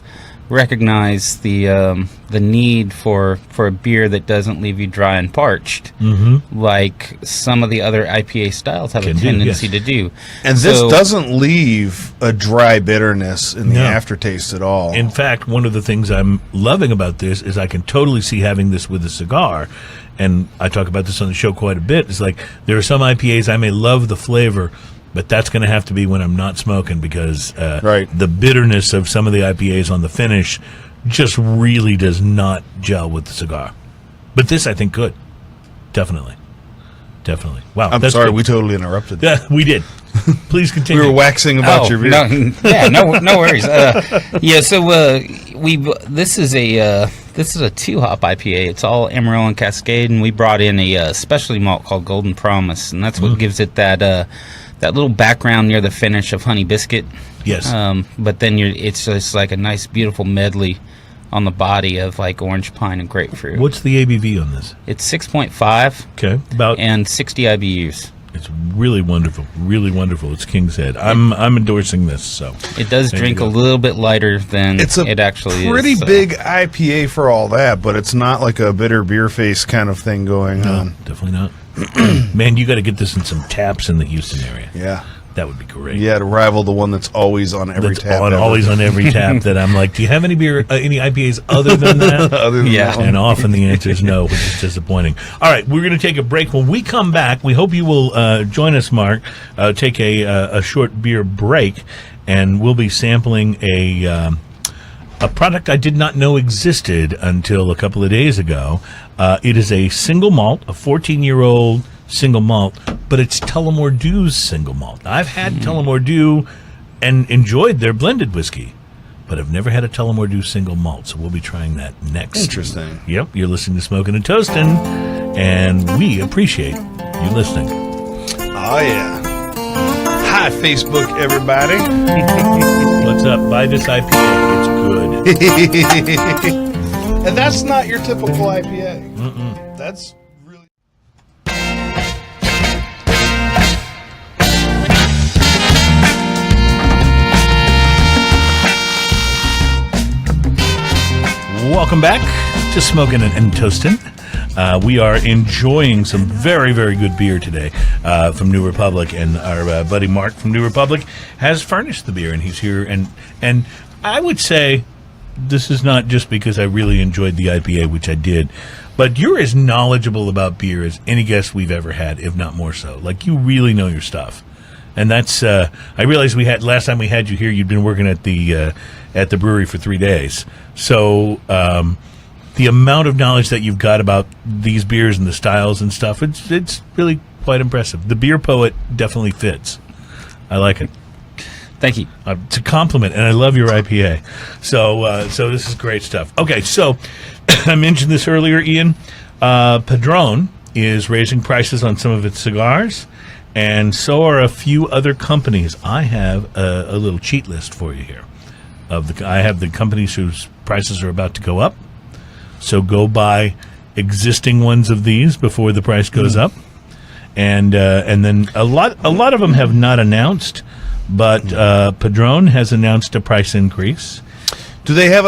Speaker 3: recognize the need for a beer that doesn't leave you dry and parched, like some of the other IPA styles have a tendency to do.
Speaker 2: And this doesn't leave a dry bitterness in the aftertaste at all.
Speaker 1: In fact, one of the things I'm loving about this is I can totally see having this with a cigar, and I talk about this on the show quite a bit. It's like there are some IPAs I may love the flavor, but that's going to have to be when I'm not smoking because the bitterness of some of the IPAs on the finish just really does not gel with the cigar. But this, I think, could. Definitely. Wow.
Speaker 2: I'm sorry, we totally interrupted.
Speaker 1: Yeah, we did. Please continue.
Speaker 2: We were waxing about your beer.
Speaker 3: No worries. This is a 2-hop IPA. It's all Amarillo and Cascade, and we brought in a specialty malt called Golden Promise, and that's what gives it that little background near the finish of Honey Biscuit.
Speaker 1: Yes.
Speaker 3: But then it's just like a nice, beautiful medley on the body of like orange pine and grapefruit.
Speaker 1: What's the ABV on this?
Speaker 3: It's 6.5.
Speaker 1: Okay,
Speaker 3: and 60 IBUs.
Speaker 1: It's really wonderful, really wonderful. It's King's Head. I'm endorsing this. So
Speaker 3: it does drink a little bit lighter than it actually is.
Speaker 2: It's a pretty big IPA for all that, but it's not like a bitter beer face kind of thing going on.
Speaker 1: Definitely not. Man, you got to get this in some taps in the Houston area.
Speaker 2: Yeah.
Speaker 1: That would be great.
Speaker 2: Yeah, to rival the one that's always on every tap.
Speaker 1: Always on every tap. That I'm like, do you have any beer, any IPAs other than that?
Speaker 2: That one.
Speaker 1: And often the answer is no, which is disappointing. All right, we're going to take a break. When we come back, we hope you will join us, Mark. Take a short beer break, and we'll be sampling a product I did not know existed until a couple of days ago. It is a single malt, a 14-year-old single malt, but it's Tullamore Dew's single malt. I've had Tullamore Dew and enjoyed their blended whiskey, but I've never had a Tullamore Dew single malt, so we'll be trying that next.
Speaker 2: Interesting.
Speaker 1: Yep, you're listening to Smoking and Toasting, and we appreciate you listening.
Speaker 2: Oh, yeah. Hi, Facebook, everybody.
Speaker 1: What's up? Buy this IPA. It's good.
Speaker 2: And that's not your typical IPA. That's...
Speaker 1: Welcome back to Smoking and Toasting. We are enjoying some very, very good beer today from New Republic, and our buddy Mark from New Republic has furnished the beer, and he's here. And I would say this is not just because I really enjoyed the IPA, which I did, but you're as knowledgeable about beer as any guest we've ever had, if not more so. Like, you really know your stuff. And that's, I realized last time we had you here, you'd been working at the brewery for 3 days. So, the amount of knowledge that you've got about these beers and the styles and stuff, it's really quite impressive. The beer poet definitely fits. I like it.
Speaker 3: Thank you.
Speaker 1: It's a compliment, and I love your IPA. So this is great stuff. Okay, so I mentioned this earlier, Ian. Padron is raising prices on some of its cigars, and so are a few other companies. I have a little cheat list for you here. I have the companies whose prices are about to go up. So go buy existing ones of these before the price goes up, and then a lot of them have not announced, but Padron has announced a price increase.
Speaker 2: Do they have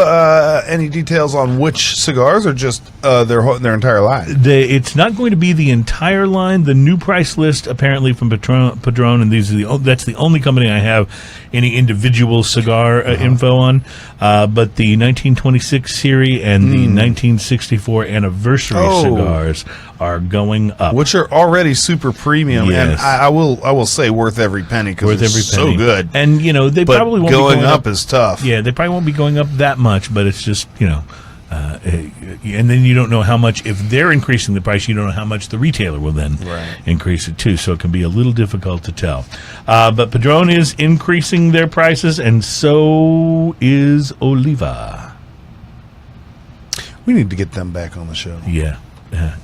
Speaker 2: any details on which cigars, or just their entire line?
Speaker 1: It's not going to be the entire line. The new price list, apparently from Padron, and that's the only company I have any individual cigar info on. But the 1926 series and the 1964 anniversary cigars are going up,
Speaker 2: which are already super premium,
Speaker 1: yes.
Speaker 2: And I will say worth every penny, because it's so good.
Speaker 1: And they probably won't
Speaker 2: going
Speaker 1: be
Speaker 2: up is tough.
Speaker 1: Yeah, they probably won't be going up that much, but it's just and then you don't know how much, if they're increasing the price, you don't know how much the retailer will then increase it too. So it can be a little difficult to tell. But Padron is increasing their prices, and so is Oliva.
Speaker 2: We need to get them back on the show.
Speaker 1: Yeah.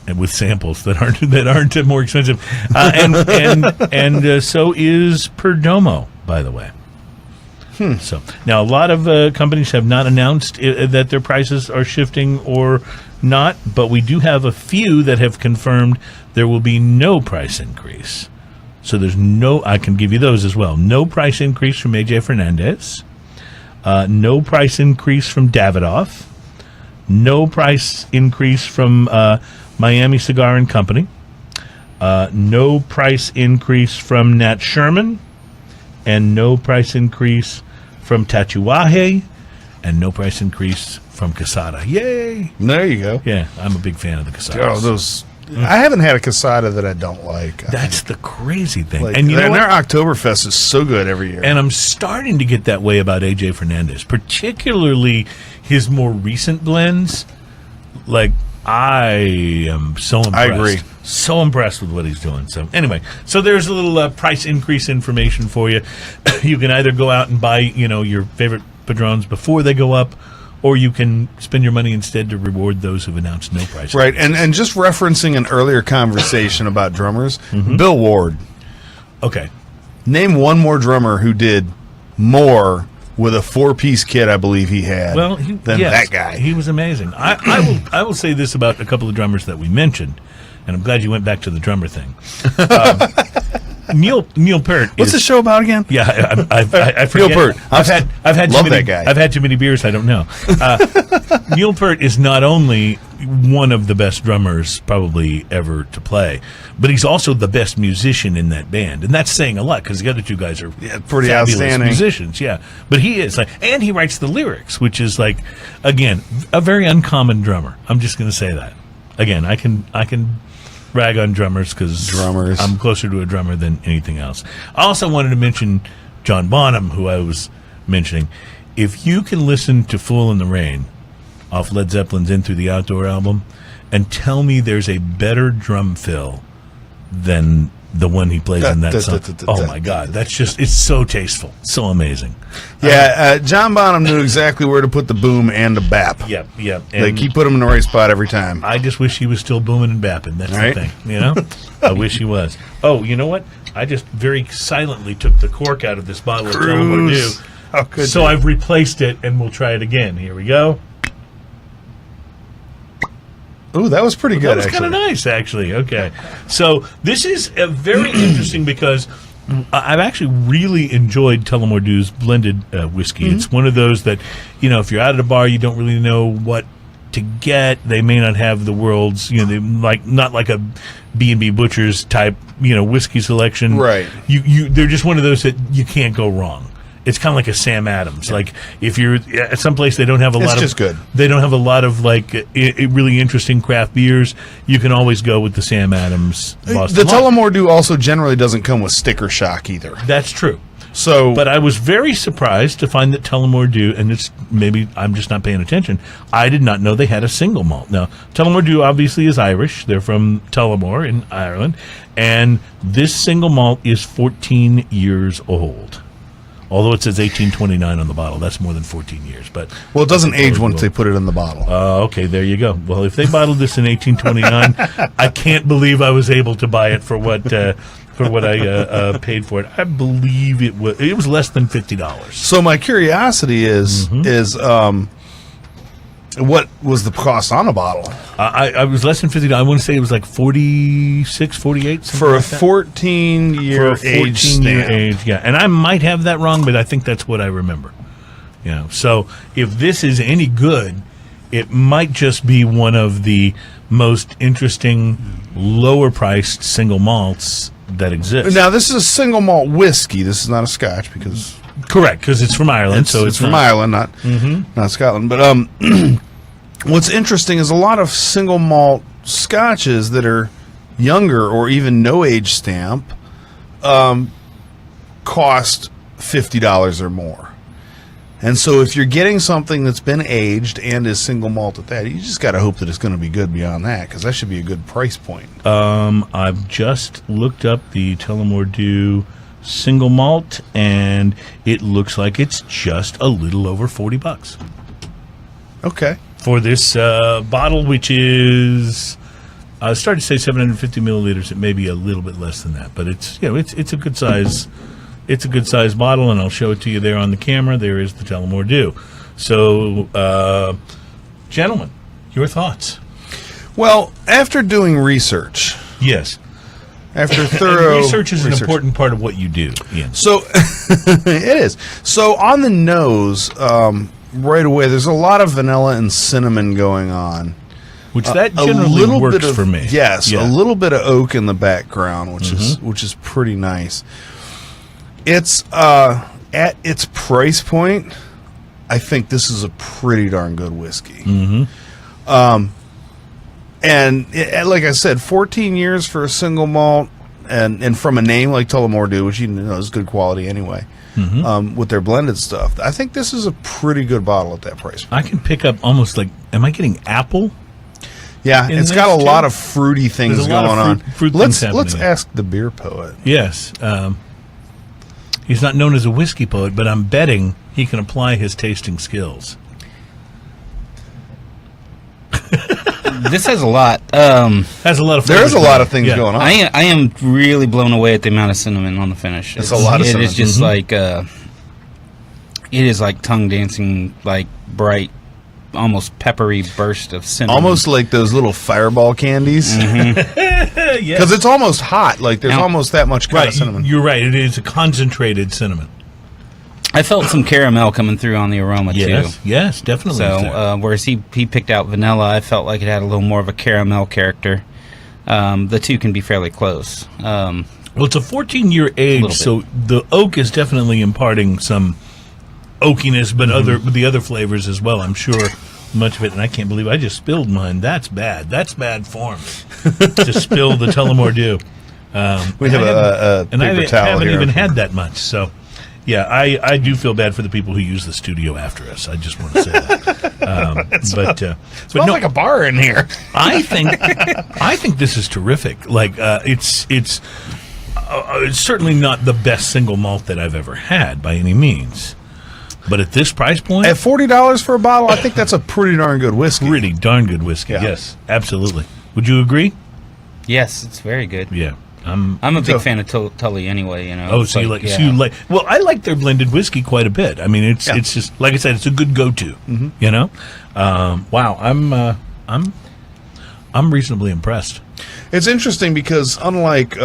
Speaker 1: And with samples that aren't more expensive, and so is Perdomo, by the way. So now a lot of companies have not announced that their prices are shifting or not, but we do have a few that have confirmed there will be no price increase. So there's I can give you those as well. No price increase from AJ Fernandez. No price increase from Davidoff. No price increase from Miami Cigar and Company. No price increase from Nat Sherman. And no price increase from Tatuaje. And no price increase from Casada. Yay!
Speaker 2: There you go.
Speaker 1: Yeah, I'm a big fan of the Casadas.
Speaker 2: Oh, those I haven't had a Casada that I don't like.
Speaker 1: That's the crazy thing.
Speaker 2: Like,
Speaker 1: and you know
Speaker 2: their
Speaker 1: what?
Speaker 2: Oktoberfest is so good every year.
Speaker 1: And I'm starting to get that way about AJ Fernandez, particularly his more recent blends. Like, I am so impressed.
Speaker 2: I agree.
Speaker 1: So impressed with what he's doing. So anyway, so there's a little price increase information for you. You can either go out and buy, your favorite Padrones before they go up, or you can spend your money instead to reward those who've announced no price.
Speaker 2: Right, and just referencing an earlier conversation about drummers, Bill Ward.
Speaker 1: Okay.
Speaker 2: Name one more drummer who did more with a 4-piece kit, I believe he had, than that guy.
Speaker 1: He was amazing. I will say this about a couple of drummers that we mentioned, and I'm glad you went back to the drummer thing. Neil Peart.
Speaker 2: What's the show about again?
Speaker 1: Yeah, I forget.
Speaker 2: Neil Peart.
Speaker 1: I've had
Speaker 2: love
Speaker 1: too many,
Speaker 2: that guy.
Speaker 1: I've had too many beers. I don't know. Neil Peart is not only one of the best drummers probably ever to play, but he's also the best musician in that band, and that's saying a lot because the other two guys are
Speaker 2: pretty
Speaker 1: fabulous
Speaker 2: outstanding
Speaker 1: musicians. Yeah, but he is and he writes the lyrics, which is again a very uncommon drummer. I'm just going to say that again. I can rag on drummers because I'm closer to a drummer than anything else. I also wanted to mention John Bonham, who I was mentioning. If you can listen to Fool in the Rain off Led Zeppelin's In Through the Outdoor album and tell me there's a better drum fill than the one he plays in that song. Oh my God, it's so tasteful, so amazing.
Speaker 2: Yeah, John Bonham knew exactly where to put the boom and the bap.
Speaker 1: Yep.
Speaker 2: Like he put him in the right spot every time.
Speaker 1: I just wish he was still booming and bapping. That's the thing, I wish he was. Oh, you know what? I just very silently took the cork out of this bottle of Tullamore Dew. So I've replaced it, and we'll try it again. Here we go.
Speaker 2: Ooh, that was pretty good.
Speaker 1: That was kind of nice, actually. Okay. So this is very interesting because I've actually really enjoyed Tullamore Dew's blended whiskey. It's one of those that, if you're out at a bar, you don't really know what to get. They may not have the world's, not like a B&B Butcher's type, whiskey selection.
Speaker 2: Right.
Speaker 1: They're just one of those that you can't go wrong. It's kind of like a Sam Adams. Like if you're at some place they don't have a lot of
Speaker 2: good.
Speaker 1: They don't have a lot of really interesting craft beers. You can always go with the Sam Adams.
Speaker 2: The Tullamore Dew also generally doesn't come with sticker shock either.
Speaker 1: That's true.
Speaker 2: So,
Speaker 1: but I was very surprised to find that Tullamore Dew, and it's maybe I'm just not paying attention. I did not know they had a single malt. Now, Tullamore Dew obviously is Irish. They're from Tullamore in Ireland, and this single malt is 14 years old. Although it says 1829 on the bottle, that's more than 14 years. But
Speaker 2: it doesn't age once they put it in the bottle.
Speaker 1: Okay, there you go. Well, if they bottled this in 1829, I can't believe I was able to buy it for what I paid for it. I believe it was less than $50.
Speaker 2: So my curiosity is what was the cost on a bottle?
Speaker 1: I was less than $50. I want to say it was like 46, 48
Speaker 2: for a 14-year age.
Speaker 1: Yeah, and I might have that wrong, but I think that's what I remember. So if this is any good, it might just be one of the most interesting, lower-priced single malts that exist.
Speaker 2: Now, this is a single malt whiskey. This is not a Scotch because...
Speaker 1: Correct, because it's from Ireland.
Speaker 2: It's from Ireland, not Scotland. But what's interesting is a lot of single malt Scotches that are younger or even no age stamp cost $50 or more. And so if you're getting something that's been aged and is single malt at that, you just got to hope that it's going to be good beyond that, because that should be a good price point.
Speaker 1: I've just looked up the Tullamore Dew single malt, and it looks like it's just a little over $40.
Speaker 2: Okay.
Speaker 1: For this bottle, which is, I started to say 750 milliliters. It may be a little bit less than that, but it's it's a good size. It's a good size bottle, and I'll show it to you there on the camera. There is the Tullamore Dew. So, gentlemen, your thoughts?
Speaker 2: Well, after doing research,
Speaker 1: yes.
Speaker 2: After thorough
Speaker 1: research is an important part of what you do. Ian.
Speaker 2: So it is. So on the nose, right away, there's a lot of vanilla and cinnamon going on,
Speaker 1: which that generally works for me.
Speaker 2: Yes, a little bit of oak in the background, which is pretty nice. It's at its price point, I think this is a pretty darn good whiskey. And like I said, 14 years for a single malt, and from a name like Tullamore do, which you know is good quality anyway, with their blended stuff. I think this is a pretty good bottle at that price.
Speaker 1: I can pick up almost like, am I getting apple?
Speaker 2: Yeah, it's got a lot of fruity things going on. Let's ask the beer poet.
Speaker 1: Yes. He's not known as a whiskey poet, but I'm betting he can apply his tasting skills.
Speaker 3: This has a lot.
Speaker 1: Has a lot of.
Speaker 2: There's a lot of things going on.
Speaker 3: I am really blown away at the amount of cinnamon on the finish.
Speaker 2: It's a lot of cinnamon.
Speaker 3: It is just like it is like tongue dancing, like bright, almost peppery burst of cinnamon.
Speaker 2: Almost like those little fireball candies. Because it's almost hot. Like there's almost that much kind of cinnamon.
Speaker 1: You're right. It is a concentrated cinnamon.
Speaker 3: I felt some caramel coming through on the aroma too.
Speaker 1: Yes, definitely.
Speaker 3: So whereas he picked out vanilla, I felt like it had a little more of a caramel character. The two can be fairly close.
Speaker 1: Well, it's a 14-year age, so the oak is definitely imparting some oakiness, but the other flavors as well. I'm sure much of it, and I can't believe I just spilled mine. That's bad. That's bad form to spill the Tullamore Dew.
Speaker 2: We have a paper towel
Speaker 1: I haven't
Speaker 2: here.
Speaker 1: even had that much, so. Yeah, I do feel bad for the people who use the studio after us. I just want to say that.
Speaker 2: It smells like a bar in here.
Speaker 1: I think this is terrific. Like it's certainly not the best single malt that I've ever had by any means. But at this price point,
Speaker 2: at $40 for a bottle, I think that's a pretty darn good whiskey.
Speaker 1: Pretty darn good whiskey.
Speaker 2: Yeah.
Speaker 1: Yes, absolutely. Would you agree?
Speaker 3: Yes, it's very good.
Speaker 1: Yeah.
Speaker 3: I'm a big fan of Tully anyway, you know.
Speaker 1: Oh, so you like? Well, I like their blended whiskey quite a bit. I mean, it's just like I said, it's a good go-to. You know, wow, I'm reasonably impressed.
Speaker 2: It's interesting because unlike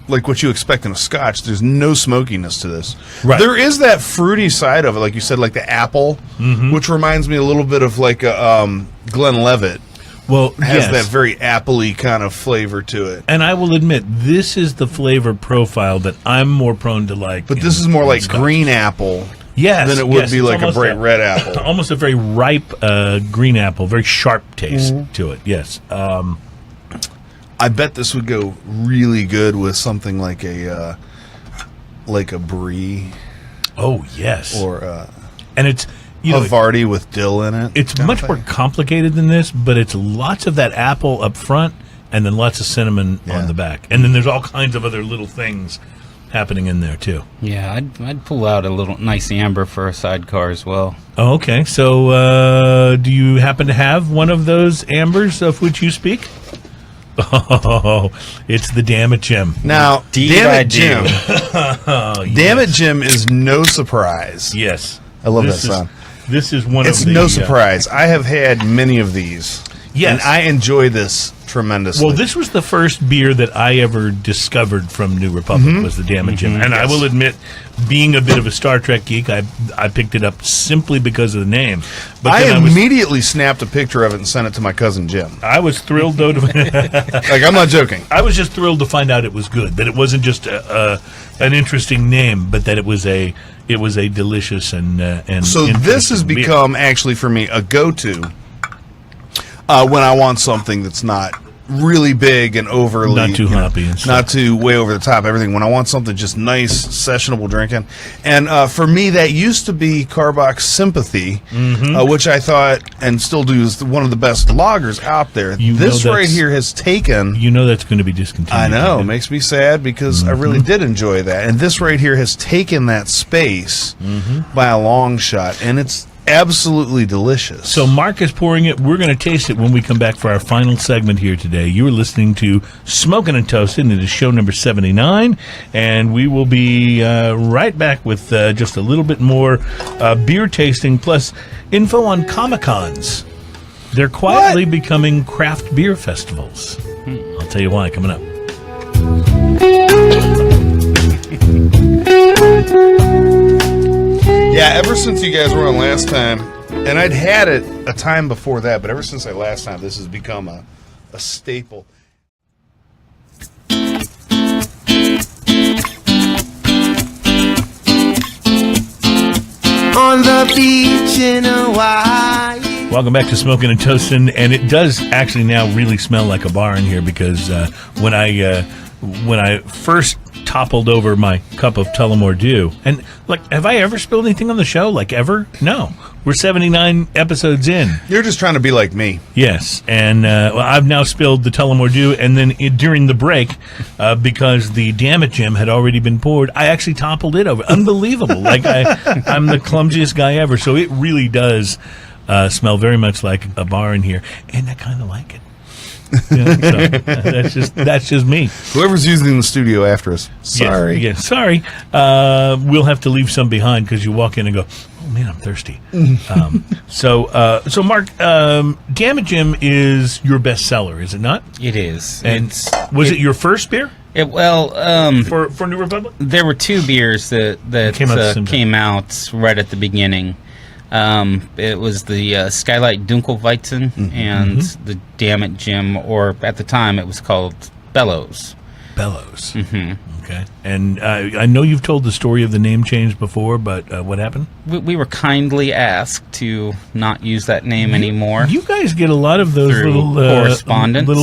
Speaker 2: like what you expect in a Scotch, there's no smokiness to this.
Speaker 1: Right.
Speaker 2: There is that fruity side of it, like you said, like the apple, which reminds me a little bit of like a Glenlivet.
Speaker 1: Well,
Speaker 2: has that very appley kind of flavor to it.
Speaker 1: And I will admit, this is the flavor profile that I'm more prone to like.
Speaker 2: But this is more like green apple than it would be like a bright red apple.
Speaker 1: Almost a very ripe green apple, very sharp taste to it, yes.
Speaker 2: I bet this would go really good with something like a brie.
Speaker 1: Oh, yes.
Speaker 2: Or
Speaker 1: and it's...
Speaker 2: Havarti with dill in it.
Speaker 1: It's much more complicated than this, but it's lots of that apple up front and then lots of cinnamon on the back. And then there's all kinds of other little things happening in there, too.
Speaker 3: Yeah, I'd pull out a little nice amber for a sidecar as well.
Speaker 1: Oh, okay. So do you happen to have one of those ambers of which you speak? Oh, it's the Damn It Jim.
Speaker 2: Now, Damn It Jim. Damn It Jim is no surprise.
Speaker 1: Yes.
Speaker 2: I love that sound.
Speaker 1: This is one of the...
Speaker 2: It's no surprise. I have had many of these. Yes. And I enjoy this tremendously.
Speaker 1: Well, this was the first beer that I ever discovered from New Republic, was the Damn It Jim. And I will admit, being a bit of a Star Trek geek, I picked it up simply because of the name. But
Speaker 2: I immediately snapped a picture of it and sent it to my cousin Jim.
Speaker 1: I was thrilled, though.
Speaker 2: Like, I'm not joking.
Speaker 1: I was just thrilled to find out it was good, that it wasn't just an interesting name, but that it was a delicious and
Speaker 2: so this has become actually for me a go-to when I want something that's not really big and overly
Speaker 1: not too hoppy and stuff.
Speaker 2: Not too way over the top everything. When I want something just nice, sessionable drinking, and for me that used to be Karbach's Sympathy, which I thought and still do is one of the best lagers out there. This right here has taken.
Speaker 1: You know that's going to be discontinued.
Speaker 2: I know, it makes me sad because I really did enjoy that, and this right here has taken that space by a long shot, and it's absolutely delicious.
Speaker 1: So Mark is pouring it. We're going to taste it when we come back for our final segment here today. You are listening to Smoking and Toasting. It is show number 79, and we will be right back with just a little bit more beer tasting plus info on Comic-Cons. They're quietly becoming craft beer festivals. I'll tell you why coming up.
Speaker 2: Yeah, ever since you guys were on last time, and I'd had it a time before that, but ever since that last time, this has become a staple.
Speaker 5: On the beach in Hawaii,
Speaker 1: Welcome back to Smoking and Toasting, and it does actually now really smell like a bar in here because when I first toppled over my cup of Tullamore Dew, and like, have I ever spilled anything on the show? Like ever? No. We're 79 episodes in.
Speaker 2: You're just trying to be like me.
Speaker 1: Yes, and I've now spilled the Tullamore Dew, and then during the break, because the Damn It Jim had already been poured, I actually toppled it over. Unbelievable! Like I'm the clumsiest guy ever. So it really does smell very much like a bar in here, and I kind of like it. So, that's just me.
Speaker 2: Whoever's using the studio after us, sorry.
Speaker 1: Yeah, sorry. We'll have to leave some behind because you walk in and go, oh man, I'm thirsty. So Mark, Damn It Jim is your best seller, is it not?
Speaker 3: It is.
Speaker 1: And was it your first beer?
Speaker 3: For
Speaker 1: New Republic?
Speaker 3: There were two beers that came out right at the beginning. It was the Skylight Dunkelweizen and the Damn It Jim, or at the time it was called Bellows.
Speaker 1: Bellows. Mm-hmm. Okay. And I know you've told the story of the name change before, but what happened?
Speaker 3: We were kindly asked to not use that name anymore.
Speaker 1: You guys get a lot of those little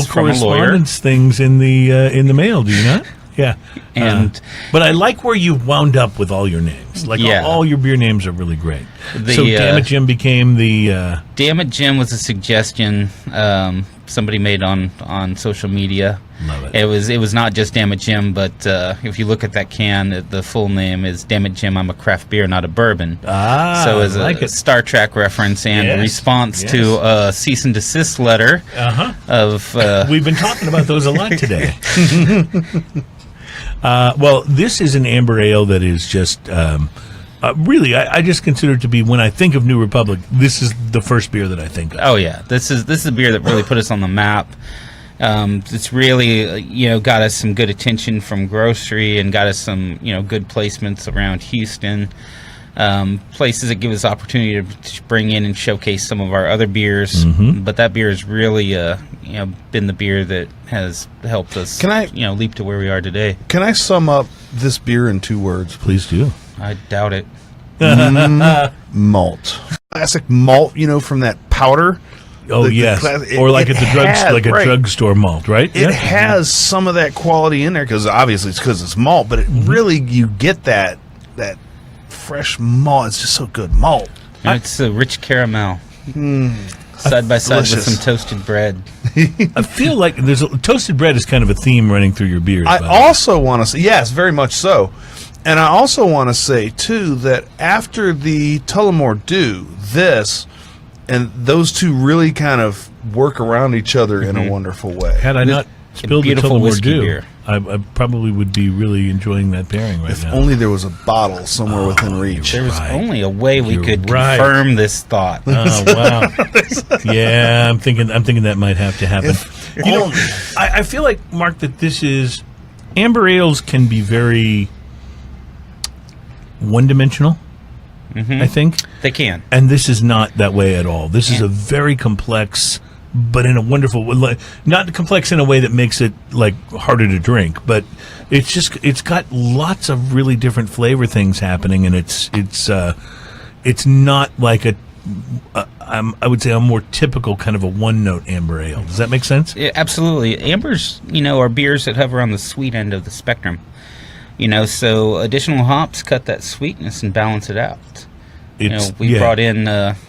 Speaker 3: correspondence
Speaker 1: things in the mail, do you not? Yeah, but I like where you wound up with all your names. Like all your beer names are really great. So Damn It Jim became the
Speaker 3: Damn It Jim was a suggestion somebody made on social media.
Speaker 1: Love it.
Speaker 3: It was not just Damn It Jim, but if you look at that can, the full name is Damn It Jim, I'm a craft beer, not a bourbon. So as a Star Trek reference and response to a cease and desist letter of
Speaker 1: we've been talking about those a lot today. Well, this is an amber ale that is just really, I just consider it to be, when I think of New Republic, this is the first beer that I think of.
Speaker 3: Oh yeah, this is a beer that really put us on the map. It's really got us some good attention from grocery and got us some good placements around Houston. Places that give us opportunity to bring in and showcase some of our other beers, but that beer has really been the beer that has helped us leap to where we are today.
Speaker 2: Can I sum up this beer in 2 words?
Speaker 1: Please do.
Speaker 3: I doubt it.
Speaker 2: Malt. Classic malt, from that powder.
Speaker 1: Oh, yes. Or like a drugstore malt, right?
Speaker 2: It has some of that quality in there, because obviously it's because it's malt, but it really, you get that fresh malt. It's just so good. Malt.
Speaker 3: It's a rich caramel. Side by side with some toasted bread.
Speaker 1: I feel like toasted bread is kind of a theme running through your beers.
Speaker 2: I also want to say, yes, very much so. And I also want to say, too, that after the Tullamore Dew, this and those two really kind of work around each other in a wonderful way.
Speaker 1: Had I not spilled the Tullamore Dew, I probably would be really enjoying that pairing right now.
Speaker 2: If only there was a bottle somewhere within reach.
Speaker 3: There was only a way we could confirm this thought.
Speaker 1: Oh, wow. Yeah, I'm thinking that might have to happen. I feel like, Mark, that this is... Amber ales can be very one-dimensional, I think.
Speaker 3: They can.
Speaker 1: And this is not that way at all. This is a very complex... but in a wonderful way, not complex in a way that makes it like harder to drink, but it's got lots of really different flavor things happening, and it's not like I would say a more typical kind of a one-note amber ale. Does that make sense?
Speaker 3: Yeah, absolutely. Ambers, are beers that hover on the sweet end of the spectrum. So additional hops cut that sweetness and balance it out. We brought in,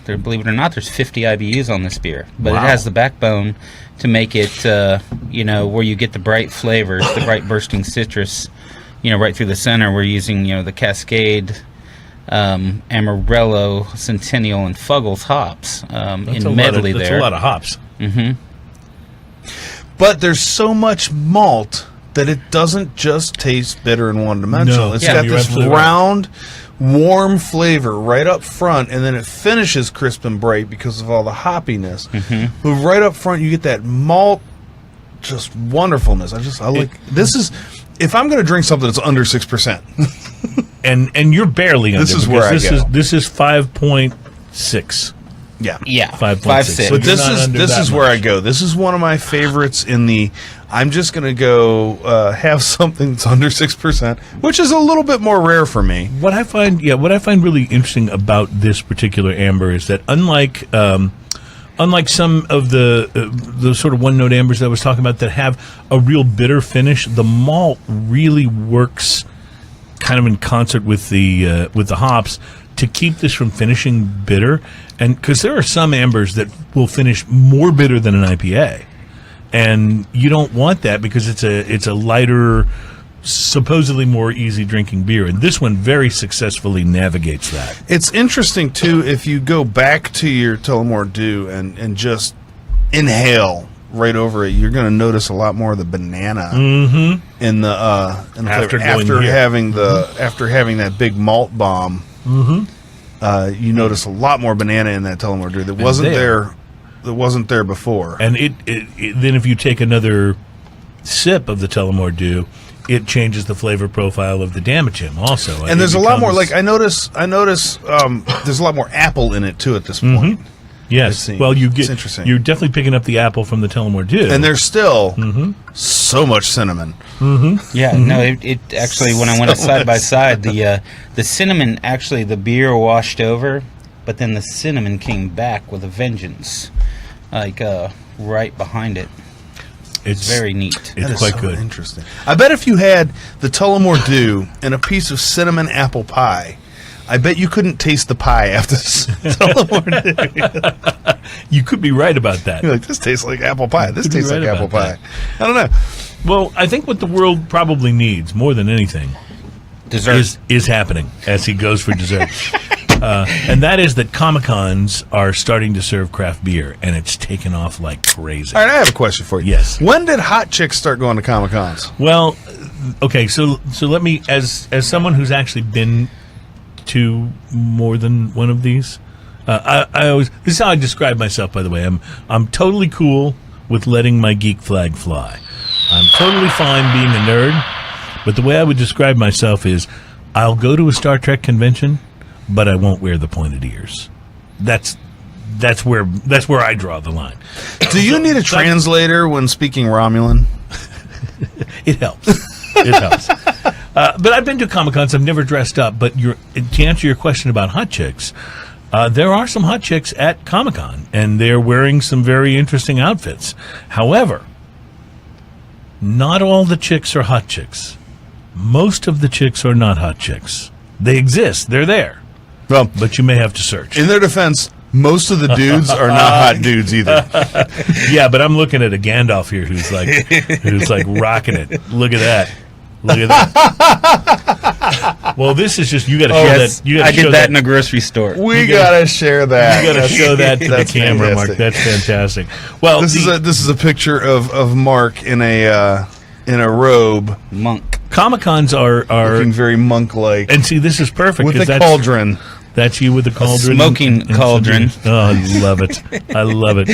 Speaker 3: believe it or not, there's 50 IBUs on this beer. But it has the backbone to make it, where you get the bright flavors, the bright bursting citrus, right through the center. We're using, the Cascade, Amarillo, Centennial, and Fuggles hops in medley there.
Speaker 1: That's a lot of hops.
Speaker 2: But there's so much malt that it doesn't just taste bitter and one-dimensional. It's got this round... warm flavor right up front, and then it finishes crisp and bright because of all the hoppiness. But right up front, you get that malt, just wonderfulness. I like this. Is if I'm going to drink something that's under 6%,
Speaker 1: and you're barely under.
Speaker 2: This is where
Speaker 1: this is 5.6.
Speaker 3: Yeah,
Speaker 1: 5.6.
Speaker 2: But this is where I go. This is one of my favorites in the. I'm just going to go have something that's under 6%, which is a little bit more rare for me.
Speaker 1: What I find really interesting about this particular amber is that unlike unlike some of the sort of one-note ambers that I was talking about that have a real bitter finish, the malt really works kind of in concert with the hops to keep this from finishing bitter. And because there are some ambers that will finish more bitter than an IPA, and you don't want that because it's a lighter, supposedly more easy drinking beer, and this one very successfully navigates that.
Speaker 2: It's interesting too if you go back to your Tullamore Dew and just inhale right over it, you're going to notice a lot more of the banana in the
Speaker 1: After
Speaker 2: having that big malt bomb. You notice a lot more banana in that Tullamore Dew that wasn't there before.
Speaker 1: And it then if you take another sip of the Tullamore Dew, it changes the flavor profile of the Damagem also.
Speaker 2: And there's a lot more, like I notice there's a lot more apple in it too at this point.
Speaker 1: Yes. Well,
Speaker 2: it's interesting.
Speaker 1: You're definitely picking up the apple from the Tullamore Dew.
Speaker 2: And there's still so much cinnamon.
Speaker 3: Yeah, no, it actually, when I went side by side, the cinnamon, actually, the beer washed over, but then the cinnamon came back with a vengeance, like right behind it. It's very neat.
Speaker 1: It's quite good.
Speaker 2: Interesting. I bet if you had the Tullamore Dew and a piece of cinnamon apple pie, I bet you couldn't taste the pie after Tullamore Dew.
Speaker 1: You could be right about that.
Speaker 2: You're like, this tastes like apple pie. This tastes like apple pie. I don't know.
Speaker 1: Well, I think what the world probably needs more than anything is happening as he goes for dessert. And that is that Comic-Cons are starting to serve craft beer, and it's taken off like crazy.
Speaker 2: All right, I have a question for you.
Speaker 1: Yes.
Speaker 2: When did hot chicks start going to Comic-Cons?
Speaker 1: Well, okay, so let me, as someone who's actually been to more than one of these, I always, this is how I describe myself, by the way. I'm totally cool with letting my geek flag fly. I'm totally fine being a nerd, but the way I would describe myself is I'll go to a Star Trek convention, but I won't wear the pointed ears. That's where I draw the line.
Speaker 2: Do you need a translator when speaking Romulan?
Speaker 1: It helps. It helps. But I've been to Comic-Cons. I've never dressed up. But to answer your question about hot chicks, there are some hot chicks at Comic-Con, and they're wearing some very interesting outfits. However, not all the chicks are hot chicks. Most of the chicks are not hot chicks. They exist. They're there.
Speaker 2: Well,
Speaker 1: but you may have to search.
Speaker 2: In their defense, most of the dudes are not hot dudes either.
Speaker 1: Yeah, but I'm looking at a Gandalf here who's like rocking it. Look at that. Look at that. Well, this is just, you got to show that.
Speaker 3: I did that in a grocery store.
Speaker 2: We got to share that.
Speaker 1: You got to show that to the camera, Mark. That's fantastic. Well,
Speaker 2: this is a picture of Mark in a robe.
Speaker 3: Monk.
Speaker 1: Comic-Cons are
Speaker 2: looking very monk-like.
Speaker 1: And see, this is perfect.
Speaker 2: With a cauldron.
Speaker 1: That's you with the cauldron.
Speaker 3: Smoking cauldron.
Speaker 1: Oh, I love it. I love it.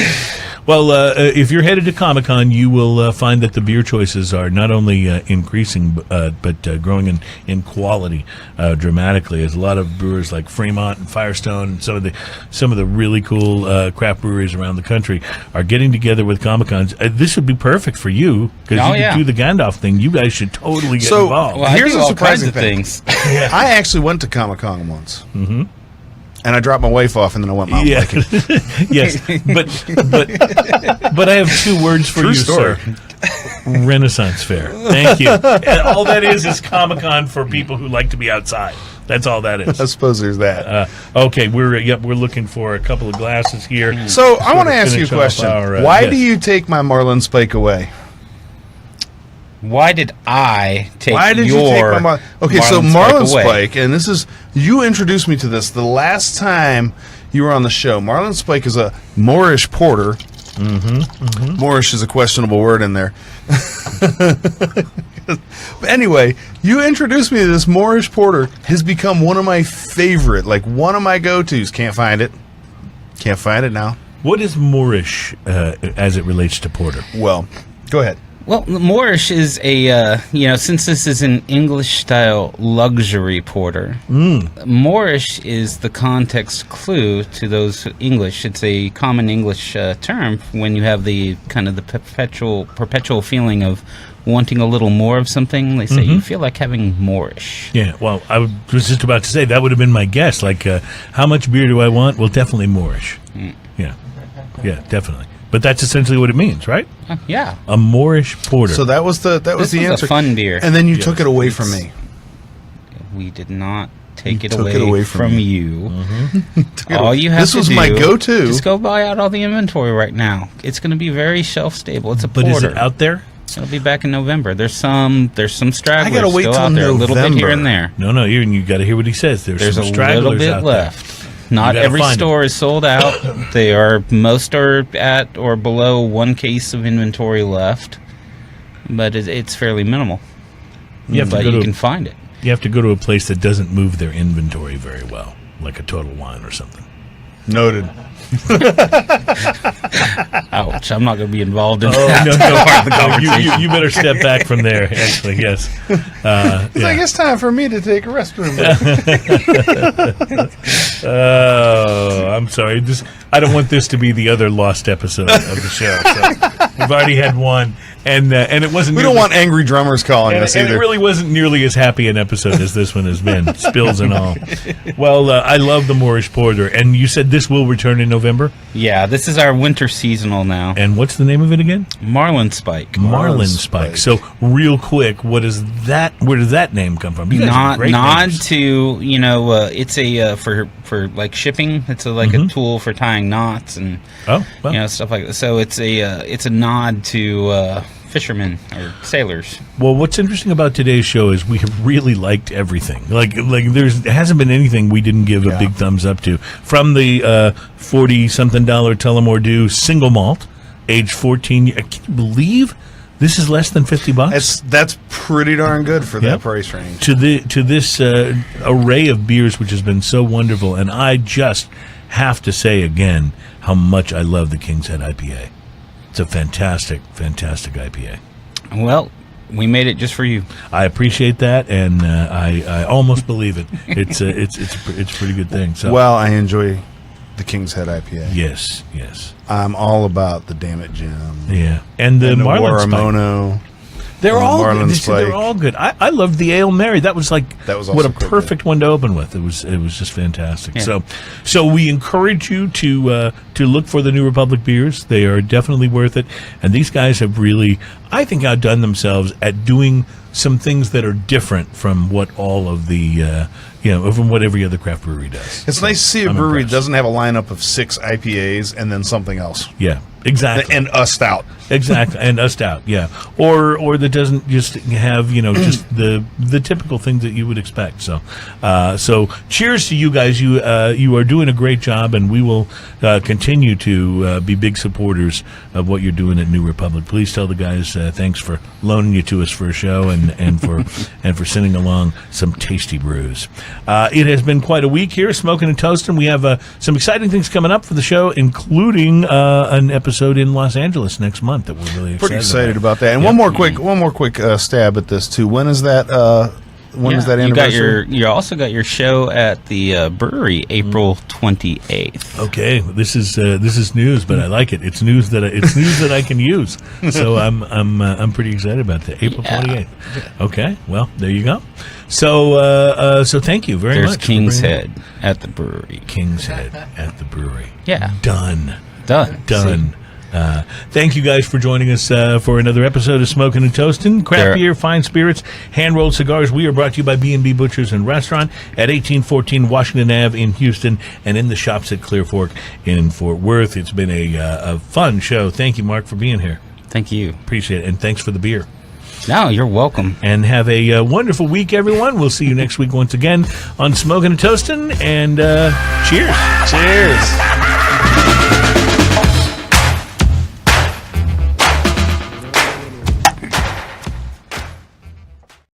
Speaker 1: Well, if you're headed to Comic-Con, you will find that the beer choices are not only increasing, but growing in quality dramatically. As a lot of brewers like Fremont and Firestone and some of the really cool craft breweries around the country are getting together with Comic-Cons. This would be perfect for you because you could do the Gandalf thing. You guys should totally get involved.
Speaker 3: Well, here's a surprising thing.
Speaker 2: I actually went to Comic-Con once. Mm-hmm. And I dropped my wife off, and then I went mountain biking.
Speaker 1: Yes, but I have two words for you, sir. Renaissance Fair. Thank you. And all that is Comic-Con for people who like to be outside. That's all that is.
Speaker 2: I suppose there's that.
Speaker 1: Okay, we're looking for a couple of glasses here.
Speaker 2: So I want to ask you a question. Why do you take my Marlin Spike away?
Speaker 3: Why did I take
Speaker 2: you take my Okay, so Marlin Spike, and this is, you introduced me to this the last time you were on the show. Marlin Spike is a Moorish porter. Moorish is a questionable word in there. But anyway, you introduced me to this Moorish porter. Has become one of my favorite, like one of my go-tos. Can't find it now.
Speaker 1: What is Moorish as it relates to porter?
Speaker 2: Well, go ahead.
Speaker 3: Well, Moorish is a, since this is an English-style luxury porter, Moorish is the context clue to those English. It's a common English term when you have the kind of the perpetual feeling of wanting a little more of something. They say, you feel like having Moorish. Yeah,
Speaker 1: well, I was just about to say, that would have been my guess. Like, how much beer do I want? Well, definitely Moorish. Yeah. Yeah, definitely. But that's essentially what it means, right?
Speaker 3: Yeah.
Speaker 1: A Moorish porter.
Speaker 2: So that was the answer.
Speaker 3: A fun beer.
Speaker 2: And then you took it away from me.
Speaker 3: We did not take it away from you.
Speaker 1: Mm-hmm.
Speaker 3: All you have
Speaker 2: this
Speaker 3: to
Speaker 2: was
Speaker 3: do,
Speaker 2: my go-to.
Speaker 3: Just go buy out all the inventory right now. It's going to be very shelf stable. It's a
Speaker 1: But
Speaker 3: porter.
Speaker 1: is it out there?
Speaker 3: It'll be back in November. There's some stragglers
Speaker 2: I gotta wait
Speaker 3: still
Speaker 2: till
Speaker 3: out there, a little bit here
Speaker 2: November.
Speaker 3: and there.
Speaker 1: No, you got to hear what he says. There's some
Speaker 3: a
Speaker 1: stragglers
Speaker 3: little bit
Speaker 1: out
Speaker 3: left. Not
Speaker 1: gotta
Speaker 3: every
Speaker 1: find
Speaker 3: store is sold out. Most are at or below one case of inventory left, but it's fairly minimal. But you can find it.
Speaker 1: You have to go to a place that doesn't move their inventory very well, like a Total Wine or something.
Speaker 2: Noted.
Speaker 3: Ouch! I'm not going to be involved in
Speaker 1: Oh,
Speaker 3: that.
Speaker 1: no.
Speaker 3: Part of the conversation.
Speaker 1: You better step back from there, actually, yes.
Speaker 2: It's like it's time for me to take a restroom.
Speaker 1: Oh, I'm sorry. I don't want this to be the other lost episode of the show. So we've already had one, and it wasn't.
Speaker 2: We don't want angry drummers calling us
Speaker 1: and
Speaker 2: either.
Speaker 1: it really wasn't nearly as happy an episode as this one has been, spills and all. Well, I love the Moorish Porter, and you said this will return in November?
Speaker 3: Yeah, this is our winter seasonal now.
Speaker 1: And what's the name of it again?
Speaker 3: Marlin Spike.
Speaker 1: Marlin Spike. So, real quick, what is that? Where does that name come from? You guys have great
Speaker 3: Nod
Speaker 1: names.
Speaker 3: to, it's a for like shipping. It's a tool for tying knots and stuff like that. So it's a nod to fishermen or sailors.
Speaker 1: Well, what's interesting about today's show is we have really liked everything. Like there hasn't been anything we didn't give a big thumbs up to. From the $40-something Tullamore Dew single malt, age 14. Can you believe this is less than $50?
Speaker 2: That's pretty darn good for that price range.
Speaker 1: To this array of beers, which has been so wonderful, and I just have to say again how much I love the King's Head IPA. It's a fantastic, fantastic IPA.
Speaker 3: Well, we made it just for you.
Speaker 1: I appreciate that, and I almost believe it. It's a pretty good thing. So,
Speaker 2: well, I enjoy the King's Head IPA.
Speaker 1: yes.
Speaker 2: I'm all about the Damn It Jim.
Speaker 1: Yeah, and the Marlin Spike.
Speaker 2: Waramono.
Speaker 1: They're all
Speaker 2: Marlin
Speaker 1: good.
Speaker 2: Spike.
Speaker 1: They're all good. I loved the Ale Mary. That was
Speaker 2: also
Speaker 1: what a
Speaker 2: quite
Speaker 1: perfect
Speaker 2: good.
Speaker 1: one to open with. It was just fantastic.
Speaker 3: Yeah.
Speaker 1: So we encourage you to look for the New Republic beers. They are definitely worth it. And these guys have really, I think, outdone themselves at doing some things that are different from what all of the from what every other craft brewery does.
Speaker 2: It's nice to see a
Speaker 1: I'm
Speaker 2: brewery that
Speaker 1: impressed.
Speaker 2: doesn't have a lineup of 6 IPAs and then something else.
Speaker 1: Yeah, exactly.
Speaker 2: And a stout.
Speaker 1: Exactly, and a stout, yeah, or that doesn't just have just the typical things that you would expect. So cheers to you guys. You are doing a great job, and we will continue to be big supporters of what you're doing at New Republic. Please tell the guys thanks for loaning you to us for a show and for sending along some tasty brews. It has been quite a week here, Smoking and Toasting. We have some exciting things coming up for the show, including an episode in Los Angeles next month that we're really
Speaker 2: excited about that. And one more quick stab at this too. When is that? When is that anniversary?
Speaker 3: You also got your show at the brewery April 28th.
Speaker 1: Okay, this is news, but I like it. It's news that I can use. So I'm pretty excited about that. April 28th. Okay, well there you go. So thank you very much.
Speaker 3: There's King's Head at the brewery.
Speaker 1: King's Head at the brewery.
Speaker 3: Yeah.
Speaker 1: Done.
Speaker 3: See?
Speaker 1: Thank you guys for joining us for another episode of Smoking and Toasting. Craft beer, fine spirits, hand-rolled cigars. We are brought to you by B&B Butchers and Restaurant at 1814 Washington Ave in Houston and in the shops at Clear Fork in Fort Worth. It's been a fun show. Thank you, Mark, for being here.
Speaker 3: Thank you.
Speaker 1: Appreciate it, and thanks for the beer.
Speaker 3: No, you're welcome.
Speaker 1: And have a wonderful week, everyone. We'll see you next week once again on Smoking and Toasting, and cheers.
Speaker 2: Cheers.